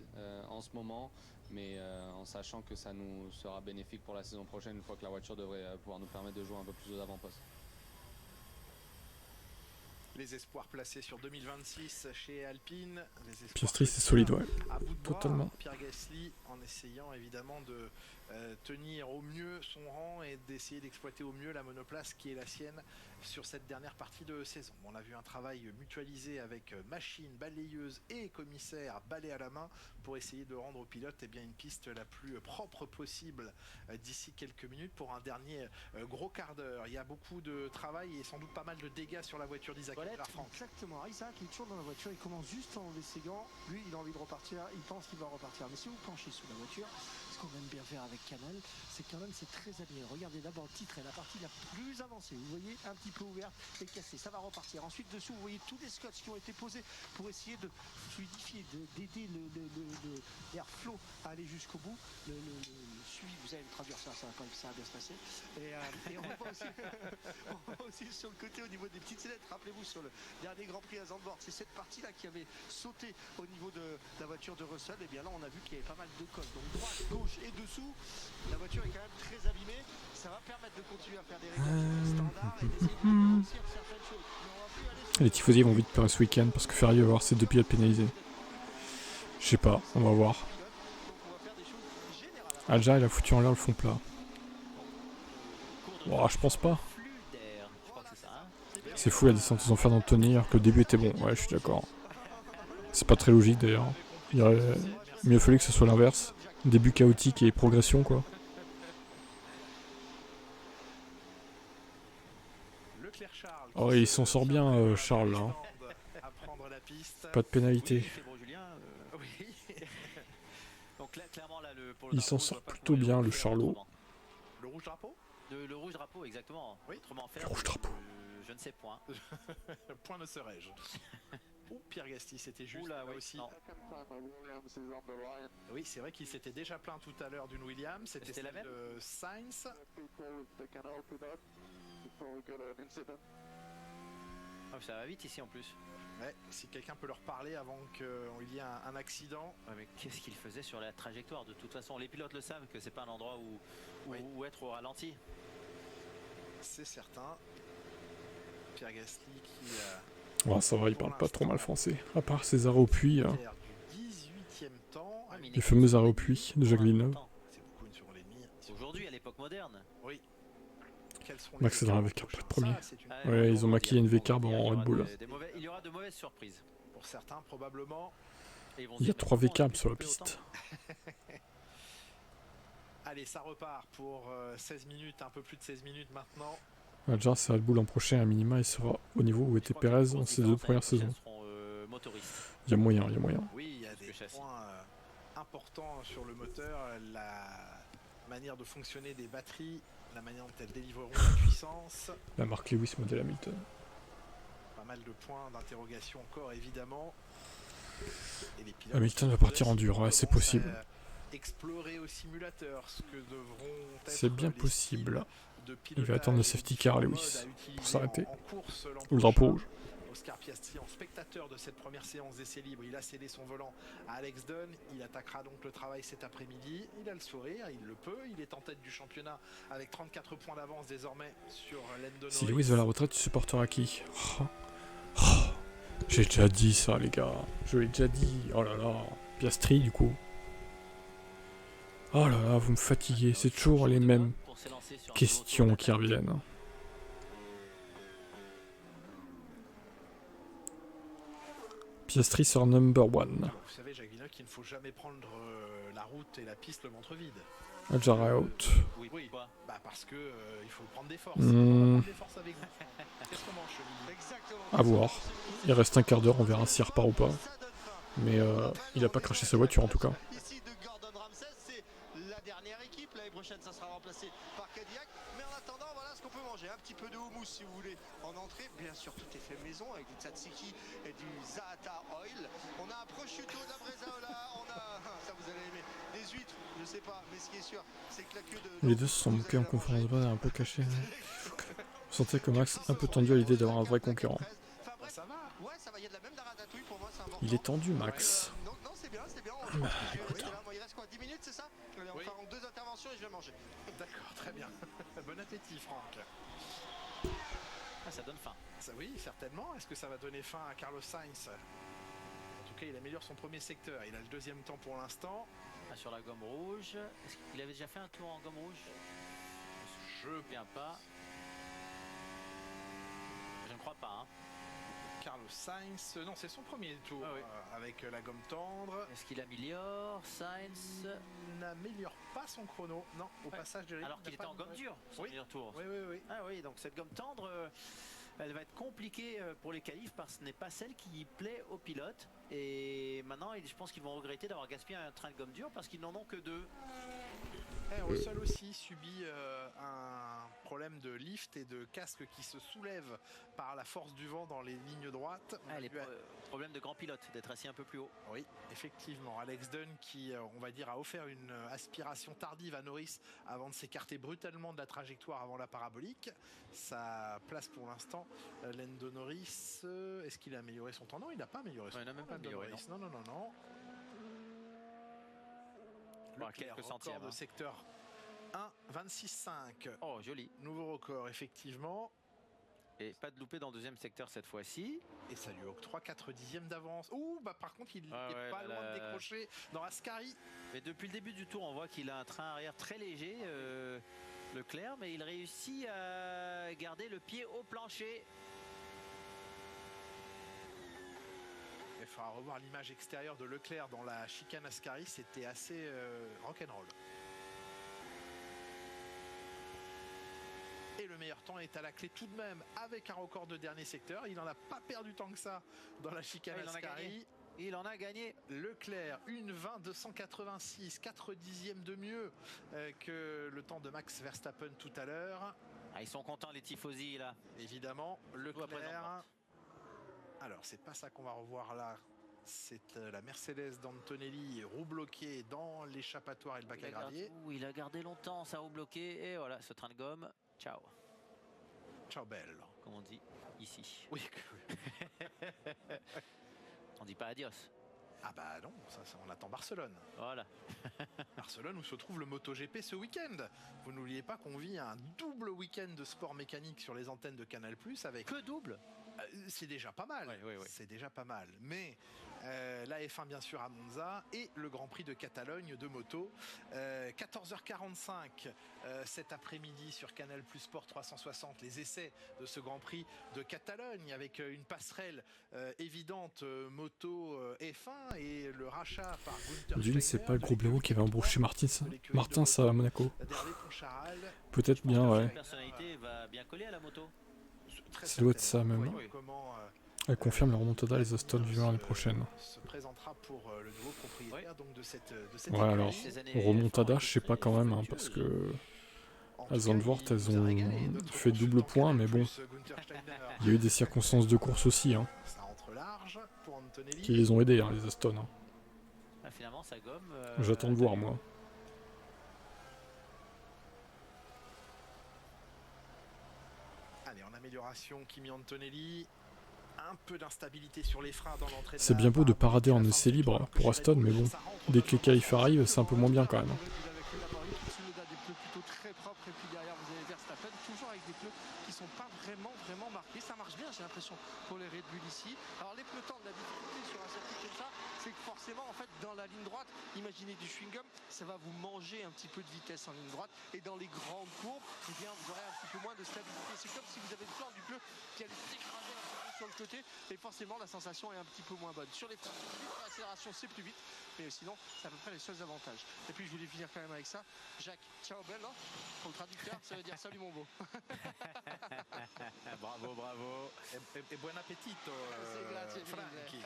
en ce moment, mais en sachant que ça nous sera bénéfique pour la saison prochaine une fois que la voiture devrait pouvoir nous permettre de jouer un peu plus aux avant-postes. Les espoirs placés sur 2026 chez Alpine. Piastri c'est solide, ouais. Totalement. Pierre Gasly en essayant évidemment de tenir au mieux son rang et d'essayer d'exploiter au mieux la monoplace qui est la sienne sur cette dernière partie de saison. On a vu un travail mutualisé avec machine, balayeuse et commissaire balai à la main pour essayer de rendre aux pilotes une piste la plus propre possible d'ici quelques minutes pour un dernier gros quart d'heure. Il y a beaucoup de travail et sans doute pas mal de dégâts sur la voiture d'Isaac. Exactement, Isaac il est toujours dans la voiture, il commence juste à enlever ses gants, lui il a envie de repartir, il pense qu'il va repartir, mais si vous penchez sous la voiture, ce qu'on aime bien faire avec Canal, c'est quand même c'est très abîmé. Regardez d'abord le titre et la partie la plus avancée. Vous voyez, un petit peu ouverte et cassée. Ça va repartir. Ensuite, dessous, vous voyez tous les scotch qui ont été posés pour essayer de fluidifier, d'aider l'airflow à aller jusqu'au bout. Le suivi, vous allez me traduire ça va bien se passer. Et on voit aussi, on voit aussi sur le côté au niveau des petites sellettes. Rappelez-vous sur le dernier Grand Prix à Zandvoort, c'est cette partie-là qui avait sauté au niveau de la voiture de Russell. Et bien là, on a vu qu'il y avait pas mal de cols. Donc droite, gauche et dessous, la voiture est quand même très abîmée. Ça va permettre de continuer à faire des réglages standards et d'essayer de réussir certaines choses. Mais on va plus aller sur... Les tifosi vont vite perdre ce week-end parce que Ferrari va avoir ses 2 pilotes pénalisés. Je sais pas, on va voir. Alja, il a foutu en l'air le fond plat. Bon, je pense pas. C'est fou la descente aux enfers d'Anthony alors que le début était bon. Ouais, je suis d'accord. C'est pas très logique d'ailleurs. Il aurait mieux fallu que ce soit l'inverse. Début chaotique et progression quoi. Oh, il s'en sort bien Charles là. Pas de pénalité. Il s'en sort plutôt bien le Charlot. Le rouge drapeau ? Le rouge drapeau, exactement. Oui. Autrement fait, le rouge drapeau. Je ne sais point. Point ne serais-je. Ou Pierre Gasly, c'était juste là oui, aussi. Non. Oui, c'est vrai qu'il s'était déjà plaint tout à l'heure d'une Williams. C'était la même de Sainz. Oh, ça va vite ici en plus. Ouais, si quelqu'un peut leur parler avant qu'il y ait un accident. Ouais, mais qu'est-ce qu'il faisait sur la trajectoire? De toute façon, les pilotes le savent que c'est pas un endroit où être au ralenti. C'est certain. Pierre Gasly qui... Ouais, ça va, il parle pas trop mal français. À part ses arrêts au puits. du 18e temps. Les fameux arrêts au puits de Jacques Villeneuve. C'est beaucoup une seconde et demie. Aujourd'hui, à l'époque moderne. Oui. Max est dans la V-Carb, pas de premier. Ouais, ils ont maquillé une V-Carb en Red Bull. Il y aura de mauvaises surprises. Pour certains, probablement. Il y a 3 V-Carb sur la piste. Allez, ça repart pour 16 minutes, un peu plus de 16 minutes maintenant. Déjà, c'est Red Bull l'an prochain, à minima, il sera au niveau où était Perez dans ses 2 premières saisons. Il y a moyen, il y a moyen. Oui, il y a des points importants sur le moteur, la manière de fonctionner des batteries, la manière dont elles délivreront la puissance. La marque Lewis modèle Hamilton. Pas mal de points d'interrogation encore, évidemment. Et les pilotes Hamilton va partir en dur, ouais, c'est possible. Explorer au simulateur ce que devront être. C'est bien possible. Il va attendre le safety car Lewis pour s'arrêter. Ou le drapeau rouge. Oscar Piastri en spectateur de cette première séance d'essai libre, il a cédé son volant à Alex Dunn, il attaquera donc le travail cet après-midi, il a le sourire, il le peut, il est en tête du championnat avec 34 points d'avance désormais sur Lando Norris. Si Lewis va à la retraite, tu supporteras qui? J'ai déjà dit ça les gars, je l'ai déjà dit, oh là là, Piastri du coup. Oh là là, vous me fatiguez, c'est toujours les mêmes questions qui reviennent. Piastri sort number 1. Vous savez, Jacques Villeneuve, qu'il ne faut jamais prendre la route et la piste le ventre vide. Alja out. Oui, bah parce que il faut prendre des forces. Prendre des forces avec vous. Qu'est-ce qu'on mange, Cheville ? À voir. Il reste un quart d'heure, on verra s'il repart ou pas. Mais il a pas craché sa voiture en tout cas. Ici de Gordon Ramsay, c'est la dernière équipe. L'année prochaine, ça sera remplacé par Cadillac. Mais en attendant, voilà ce qu'on peut manger. Un petit peu de houmous si vous voulez en entrée. Bien sûr, tout est fait maison avec du tzatziki et du za'atar oil. On a un prosciutto d'Abrezaola. On a, ça vous allez aimer, des huîtres, je sais pas. Mais ce qui est sûr, c'est que la queue de... Les deux se sont moqués en conférence de presse, un peu cachés. Vous sentez que Max un peu tendu à l'idée d'avoir un vrai concurrent. Il est tendu, Max. Non, c'est bien, c'est bien. Il reste quoi, 10 minutes, c'est ça? Allez, on fera en 2 interventions et je vais manger. D'accord, très bien. Bon appétit, Franck. Ah, ça donne faim. Ça, oui, certainement. Est-ce que ça va donner faim à Carlos Sainz? En tout cas, il améliore son premier secteur. Il a le deuxième temps pour l'instant. Ah, sur la gomme rouge. Est-ce qu'il avait déjà fait un tour en gomme rouge? Je ne viens pas. Je ne crois pas. Hein. Carlos Sainz, non, c'est son premier tour avec la gomme tendre. Est-ce qu'il améliore? Sainz n'améliore pas son chrono, non, au passage de alors qu'il était en gomme dure, son meilleur tour. Oui. Ah oui, donc cette gomme tendre, elle va être compliquée pour les qualifs parce que ce n'est pas celle qui plaît aux pilotes. Et maintenant, je pense qu'ils vont regretter d'avoir gaspillé un train de gomme dure parce qu'ils n'en ont que 2. Russell aussi subit un problème de lift et de casque qui se soulève par la force du vent dans les lignes droites. Problème de grand pilote, d'être assis un peu plus haut. Oui, effectivement. Alex Dunn qui, on va dire, a offert une aspiration tardive à Norris avant de s'écarter brutalement de la trajectoire avant la parabolique. Sa place pour l'instant, Lando Norris, est-ce qu'il a amélioré son temps? Non, il n'a pas amélioré son temps. Il n'a même pas amélioré. Non. Quelques centièmes. Record de secteur 1, 26,5. Oh, joli. Nouveau record, effectivement. Et pas de loupé dans le deuxième secteur cette fois-ci. Et ça lui octroie 4 dixièmes d'avance. Ouh, bah par contre, il n'est pas loin de décrocher dans Ascari. Mais depuis le début du tour, on voit qu'il a un train arrière très léger, Leclerc, mais il réussit à garder le pied au plancher. Il faudra revoir l'image extérieure de Leclerc dans la chicane Ascari, c'était assez rock'n'roll. Et le meilleur temps est à la clé tout de même avec un record de dernier secteur. Il n'en a pas perdu tant que ça dans la chicane Ascari. Il en a gagné. Leclerc, 1:20,286, 4 dixièmes de mieux que le temps de Max Verstappen tout à l'heure. Ils sont contents les tifosi là. Évidemment, Leclerc. Alors, c'est pas ça qu'on va revoir là. C'est la Mercedes d'Antonelli, roue bloquée dans l'échappatoire et le bac à gravier. Il a gardé longtemps sa roue bloquée. Et voilà, ce train de gomme. Ciao. Ciao belle. Comme on dit ici. Oui. On dit pas adios. Ah bah non, ça on attend Barcelone. Voilà. Barcelone où se trouve le MotoGP ce week-end. Vous n'oubliez pas qu'on vit un double week-end de sport mécanique sur les antennes de Canal+, avec... Que double? C'est déjà pas mal. Oui. C'est déjà pas mal. Mais la F1 bien sûr à Monza et le Grand Prix de Catalogne de moto. 14h45 cet après-midi sur Canal+ Sport 360, les essais de ce Grand Prix de Catalogne avec une passerelle évidente moto F1 et le rachat par Gunther D'une, c'est pas le gros blaireau qui avait embauché Martins à Monaco. d'Hervé Poncharal. Peut-être bien, ouais. La personnalité va bien coller à la moto. Ça doit être ça même. Voyons comment Elle confirme la remontada des Aston Villa l'année prochaine. se présentera pour le nouveau propriétaire donc de cette Ouais, alors, remontada, je sais pas quand même, hein, parce que à Zandvoort, elles ont fait double point, mais bon, il y a eu des circonstances de course aussi, hein, Ça rentre large pour Antonelli. qui les ont aidés, hein, les Aston. Hein. Finalement, ça gomme. J'attends de voir, moi. Allez, en amélioration, Kimi Antonelli. Un peu d'instabilité sur les freins dans l'entrée. C'est bien beau de parader en essai libre pour Aston, mais bon, dès que les qualifs arrivent, c'est un peu moins bien quand même. Des pneus plutôt très propres et puis derrière vous avez Verstappen toujours avec des pneus qui sont pas vraiment marqués. Ça marche bien, j'ai l'impression, pour les Red Bull ici. Alors les pneus tendent, la difficulté sur un circuit comme ça, c'est que forcément en fait dans la ligne droite, imaginez du chewing-gum, ça va vous manger un petit peu de vitesse en ligne droite et dans les grandes courbes, eh bien vous aurez un petit peu moins de stabilité. C'est comme si vous avez le flanc du pneu qui allait s'écraser un petit peu sur le côté et forcément la sensation est un petit peu moins bonne. Sur les freins, l'accélération c'est plus vite, mais sinon c'est à peu près les seuls avantages. Et puis je voulais finir quand même avec ça. Jacques, ciao bello, pour le traducteur, ça veut dire salut mon beau. Bravo. Et bon appetito, Frankie.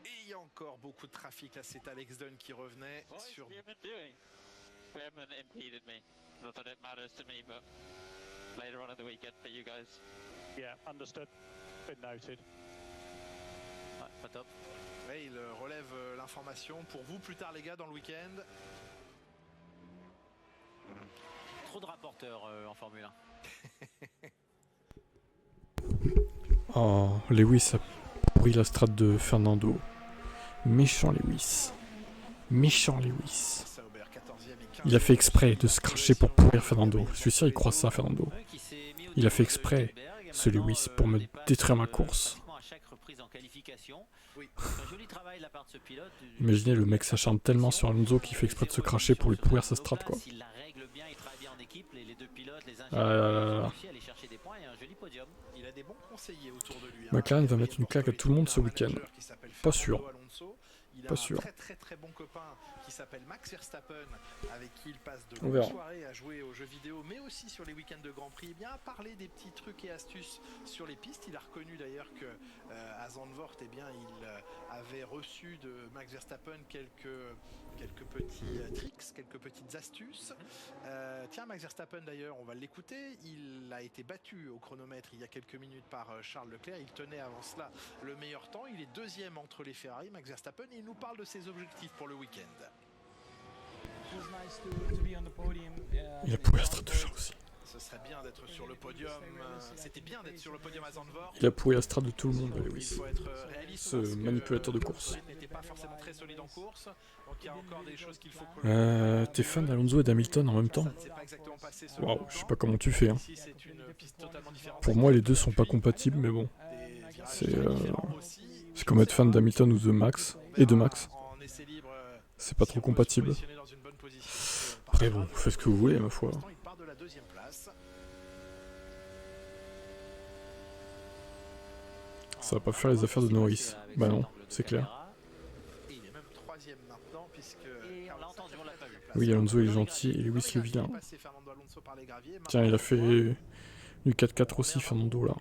Et il y a encore beaucoup de trafic là, c'est Alex Dunn qui revenait sur... Pas top. Ouais, il relève l'information pour vous plus tard les gars dans le week-end. Trop de rapporteurs en Formule 1. Oh, Lewis a pourri la strate de Fernando. Méchant Lewis. Il a fait exprès de se cracher pour pourrir Fernando. Je suis sûr il croit ça, Fernando. Il a fait exprès, ce Lewis, pour me détruire ma course. Imaginez, le mec s'acharne tellement sur Alonso qu'il fait exprès de se cracher pour lui pourrir sa strat, quoi. McLaren va mettre une claque à tout le monde ce week-end. Pas sûr. Il a un très bon copain qui s'appelle Max Verstappen, avec qui il passe de On longues verra. soirées à jouer aux jeux vidéo, mais aussi sur les week-ends de Grand Prix, eh bien à parler des petits trucs et astuces sur les pistes. Il a reconnu d'ailleurs que à Zandvoort, eh bien, il avait reçu de Max Verstappen quelques petits tricks, quelques petites astuces. Tiens, Max Verstappen d'ailleurs, on va l'écouter. Il a été battu au chronomètre il y a quelques minutes par Charles Leclerc. Il tenait avant cela le meilleur temps. Il est deuxième entre les Ferrari, Max Verstappen, et il nous parle de ses objectifs pour le week-end. Il a pourri la strat de Charles aussi. Ce serait bien d'être sur le podium. C'était bien d'être sur le podium à Zandvoort. Il a pourri la strat de tout le monde, Il Lewis. faut être réaliste Ce parce que manipulateur de course. il n'était pas forcément très solide en course. Donc il y a encore des choses qu'il faut que T'es fan d'Alonso et d'Hamilton en même temps? ça ne s'est pas exactement passé selon Waouh, le je sais plan. pas comment tu fais. Hein. Ici, c'est une piste totalement différente. Pour moi, les deux sont pas compatibles, mais bon. Des virages C'est très différents aussi. c'est comme être fan d'Hamilton ou de Max. Et de Max. En essai libre, C'est pas si trop on peut se compatible. positionner dans une bonne position, c'est Après, pas bon, grave. faites ce que vous voulez, ma foi. Pour l'instant, il part de la deuxième place. Ça va pas faire les affaires de Norris. Bah non, c'est clair. Et il est même troisième maintenant puisque Et on l'a entendu, on l'a pas vu. Oui, Alonso il est gentil et Lewis le vilain. Passé Fernando Alonso par les graviers. Tiens, il a fait du 4-4 aussi, Fernando, là.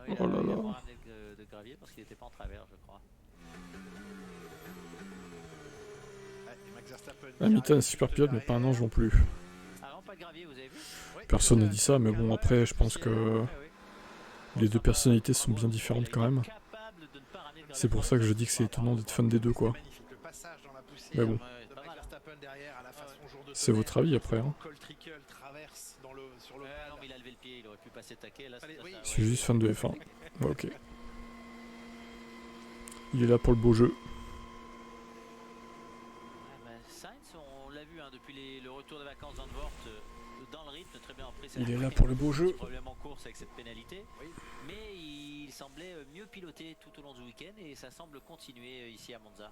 Il a Oh là là. ramené de gravier parce qu'il n'était pas en travers, je crois. Hamilton est super pilote, mais pas un ange non plus. Ah non, pas de gravier, vous avez vu? Personne n'a dit ça, mais bon, après, je pense que les deux personnalités sont bien différentes quand même. C'est pour ça que je dis que c'est étonnant d'être fan des deux, quoi. Mais bon, c'est votre avis après. Hein. Non, mais il a levé le pied, il aurait pu passer taquet. Là, Je suis juste fan de F1. Ouais, ok. Il est là pour le beau jeu. Sainz, on l'a vu hein, depuis le retour des vacances Zandvoort, dans le rythme, très bien pris. Il est là pour le beau jeu. Problème en course avec cette pénalité, mais il semblait mieux piloter tout au long du week-end et ça semble continuer ici à Monza.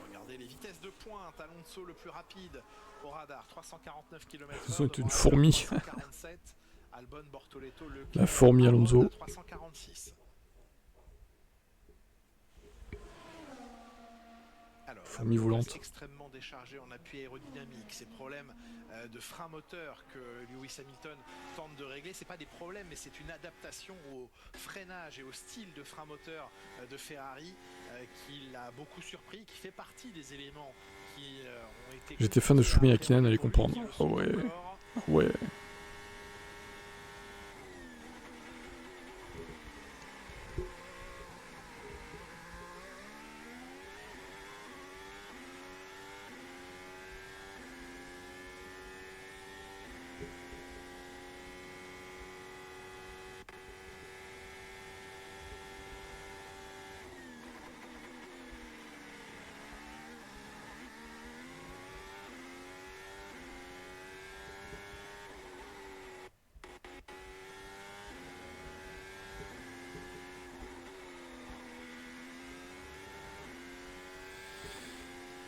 Regardez les vitesses de pointe. Alonso le plus rapide au radar, 349 km/h. Ce sont une fourmi. 347. Albon, Bortoleto, La fourmi Alonso. 346. Alors, Fourmi volante. Extrêmement déchargé en appui aérodynamique. Ces problèmes de frein moteur que Lewis Hamilton tente de régler, c'est pas des problèmes, mais c'est une adaptation au freinage et au style de frein moteur de Ferrari qui l'a beaucoup surpris, qui fait partie des éléments qui ont été. J'étais fan de Shumi Hakkinen, allez comprendre. Oh ouais. Ouais.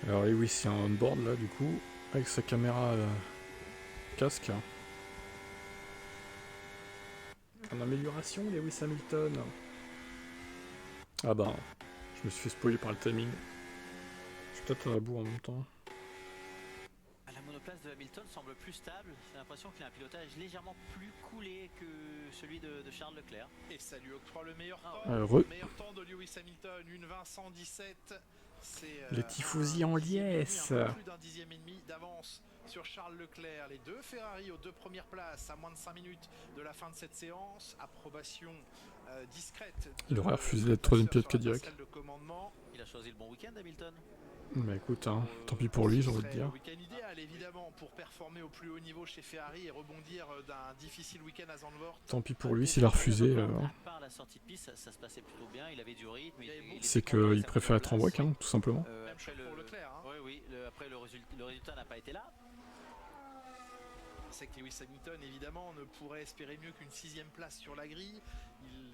Alors Lewis est en on-board là du coup, avec sa caméra casque. En amélioration Lewis Hamilton. Ah bah, je me suis fait spoiler par le timing. Je suis peut-être à la bourre en même temps. La monoplace de Hamilton semble plus stable, j'ai l'impression qu'il a un pilotage légèrement plus coulé que celui de Charles Leclerc. Et ça lui octroie le meilleur temps. Heureux. Le meilleur temps de Lewis Hamilton, une 20-117. Les tifosi en liesse. Plus d'un dixième et demi d'avance sur Charles Leclerc. Les deux Ferrari aux deux premières places à moins de 5 minutes de la fin de cette séance. Approbation discrète. Il aurait refusé d'être troisième pilote Cadillac. Il a choisi le bon week-end Hamilton. Bah écoute, hein, tant pis pour lui, j'ai envie de dire. Un week-end idéal évidemment pour performer au plus haut niveau chez Ferrari et rebondir d'un difficile week-end à Zandvoort. Tant pis pour lui s'il a refusé. À part la sortie de piste, ça se passait plutôt bien, il avait du rythme. C'est qu'il préfère être en WEC, hein, tout simplement. Même chose pour Leclerc. Hein. Oui, après le résultat n'a pas été là. C'est que Lewis Hamilton évidemment ne pourrait espérer mieux qu'une 6ème place sur la grille.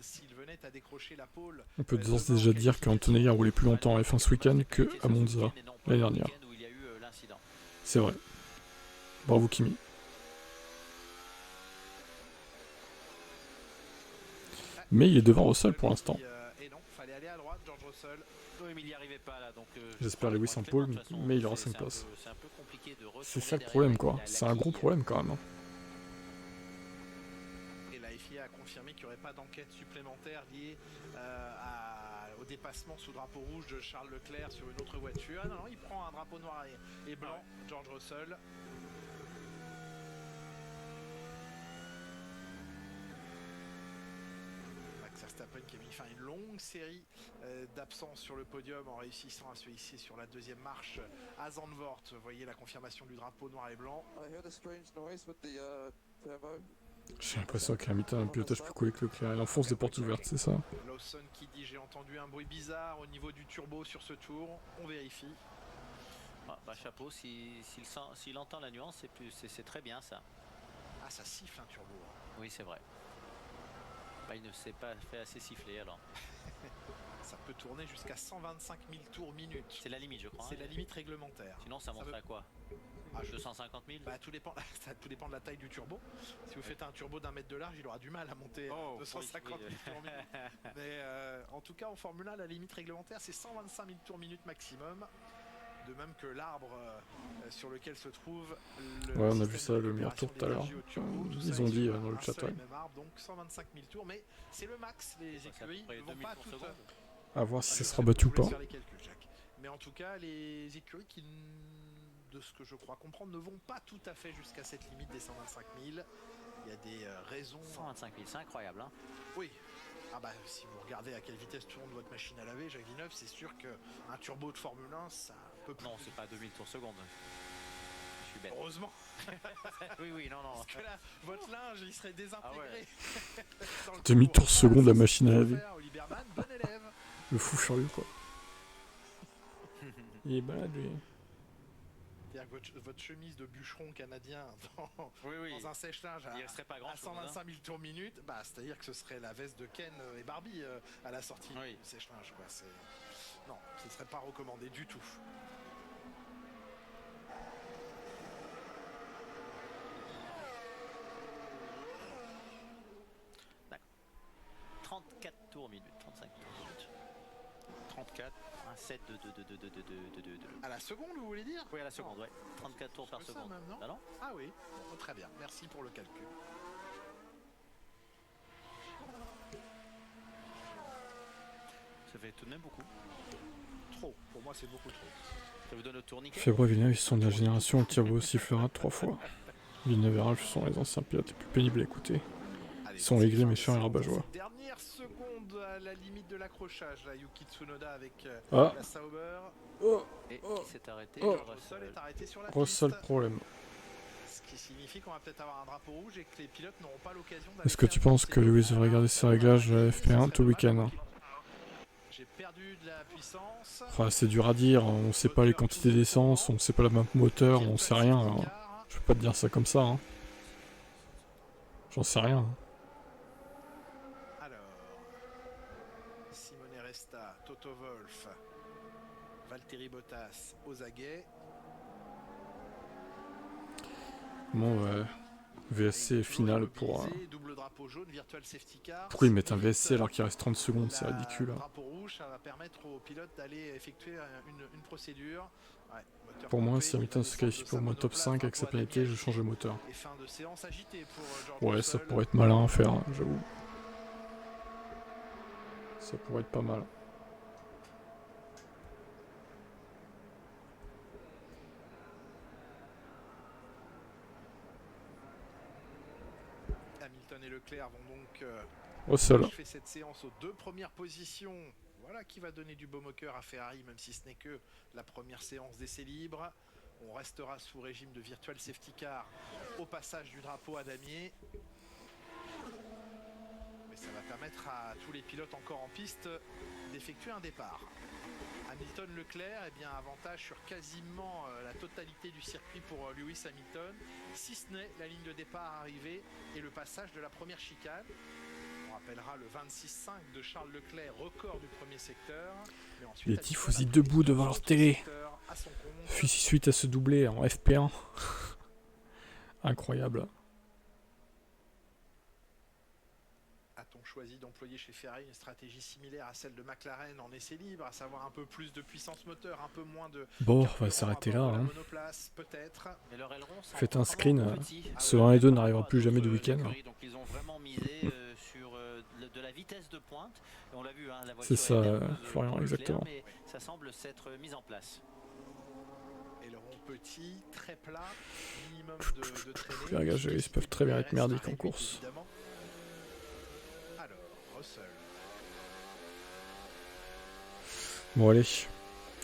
S'il venait à décrocher la pole. On peut déjà dire qu'Antonelli a roulé plus longtemps en F1 ce week-end qu'à Monza l'année dernière. C'est vrai. Bravo Kimi. Mais il est devant Russell pour l'instant. Et non, fallait aller à droite, George Russell. Oui, mais il n'y arrivait pas là, donc J'espère Lewis en pole, mais il aura 5 places. C'est un peu compliqué de C'est ça le problème, quoi. C'est un gros problème quand même. Hein. Et la FIA a confirmé qu'il n'y aurait pas d'enquête supplémentaire liée au dépassement sous drapeau rouge de Charles Leclerc sur une autre voiture. Ah non, il prend un drapeau noir et blanc, George Russell. Max Verstappen qui a mis fin à une longue série d'absences sur le podium en réussissant à se hisser sur la deuxième marche à Zandvoort. Vous voyez la confirmation du drapeau noir et blanc. J'ai l'impression qu'Hamilton a un pilotage plus collé que Leclerc. Il enfonce des portes ouvertes, c'est ça? Lawson qui dit j'ai entendu un bruit bizarre au niveau du turbo sur ce tour. On vérifie. Ah, bah, chapeau, s'il entend la nuance, c'est très bien ça. Ah, ça siffle un turbo. Oui, c'est vrai. Bah, il ne s'est pas fait assez siffler alors. Ça peut tourner jusqu'à 125 000 tours minute. C'est la limite, je crois. C'est la limite réglementaire. Sinon, ça monterait à quoi? 250 000? Bah, tout dépend de la taille du turbo. Si vous faites un turbo d'1 mètre de large, il aura du mal à monter 250 000 tours minute. Mais en tout cas, en Formule 1, la limite réglementaire, c'est 125 000 tours minute maximum. De même que l'arbre sur lequel se trouve le. Ouais, on a vu ça, le meilleur tour tout à l'heure. Ils ont dit dans le chat. Donc 125 000 tours, mais c'est le max. Les écuries ne vont pas toutes. À voir si ça sera battu ou pas. Mais en tout cas, les écuries qui, de ce que je crois comprendre, ne vont pas tout à fait jusqu'à cette limite des 125 000. Il y a des raisons. 125 000, c'est incroyable, hein? Oui. Ah bah, si vous regardez à quelle vitesse tourne votre machine à laver, Jacques Villeneuve, c'est sûr qu'un turbo de Formule 1, ça peut plus. Non, c'est pas 2000 tours secondes. Je suis bête. Heureusement. oui, non. Parce que là, votre linge, il serait désintégré. Ah ouais. 2000 tours secondes la machine à laver. Liberman, bon élève. Le fou furieux, quoi. Il est balade, lui. C'est-à-dire que votre chemise de bûcheron canadien dans un sèche-linge à 125 000 tours minute, bah, c'est-à-dire que ce serait la veste de Ken et Barbie à la sortie du sèche-linge. Non, ce ne serait pas recommandé du tout. D'accord. 34 tours minute, 35 tours minute. 34. 7 de. À la seconde, vous voulez dire? Oui, à la seconde, ouais. 34 tours par seconde. Même, non? Ah non? Ah oui, bon, très bien. Merci pour le calcul. Ça fait tout de même beaucoup. Trop. Pour moi, c'est beaucoup trop. Ça vous donne le tour nickel? Fabre et Villeneuve, ils sont de la génération où le turbo sifflera 3 fois. Villeneuve et Ralph sont les anciens pilotes les plus pénibles à écouter. Ils sont aigris, méchants et rabat-joie. Dernière seconde à la limite de l'accrochage, là, Yuki Tsunoda avec la Sauber. Et qui s'est arrêté? Russell est arrêté sur la piste. Russell problème. Ce qui signifie qu'on va peut-être avoir un drapeau rouge et que les pilotes n'auront pas l'occasion d'aller. Est-ce que tu penses que Lewis devrait garder ses réglages FP1 tout le week-end? J'ai perdu de la puissance. C'est dur à dire, on sait pas les quantités d'essence, on sait pas la map moteur, on sait rien. Alors, je peux pas te dire ça comme ça. Hein. J'en sais rien. Alors, Simone Resta, Toto Wolff, Valtteri Bottas aux aguets. Bon, ouais. VSC final pour. Double drapeau jaune, virtual safety car. Pourquoi ils mettent un VSC alors qu'il reste 30 secondes? C'est ridicule. Le drapeau rouge, ça va permettre aux pilotes d'aller effectuer une procédure. Ouais, pour moi, si Hamilton se qualifie pour mon top 5 avec sa pénalité, je change le moteur. Et fin de séance agitée pour George ouais, Russell. ça pourrait être malin à faire, hein, j'avoue. Ça pourrait être pas mal. Hamilton et Leclerc vont donc achever cette séance aux 2 premières positions. Voilà qui va donner du baume au cœur à Ferrari, même si ce n'est que la première séance d'essai libre. On restera sous régime de virtual safety car au passage du drapeau à damier. Mais ça va permettre à tous les pilotes encore en piste d'effectuer un départ. Hamilton-Leclerc, eh bien avantage sur quasiment la totalité du circuit pour Lewis Hamilton, si ce n'est la ligne de départ arrivée et le passage de la première chicane. On rappellera le 26,5 de Charles Leclerc, record du premier secteur. Mais ensuite, les tifosi debout devant leur télé. Suite à se doubler en FP1. Incroyable. À ton choisi d'employer chez Ferrari une stratégie similaire à celle de McLaren en essai libre, à savoir un peu plus de puissance moteur, un peu moins de... Bon, on va s'arrêter là. Hein. Peut-être. Faites un screen. Ce 1 et 2 n'arrivera plus jamais de week-end. Donc ils ont vraiment misé sur de la vitesse de pointe. Et on l'a vu, hein, la voiture c'est ça, Florian, exactement. Mais ça semble s'être mis en place. Et le rond petit, très plat, minimum de traînée. Les gars, ils peuvent très bien être merdiques en course. Évidemment. Alors, Russell. Bon allez,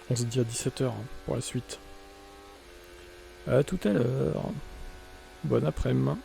on se dit à 17h pour la suite. À tout à l'heure. Bon après-midi.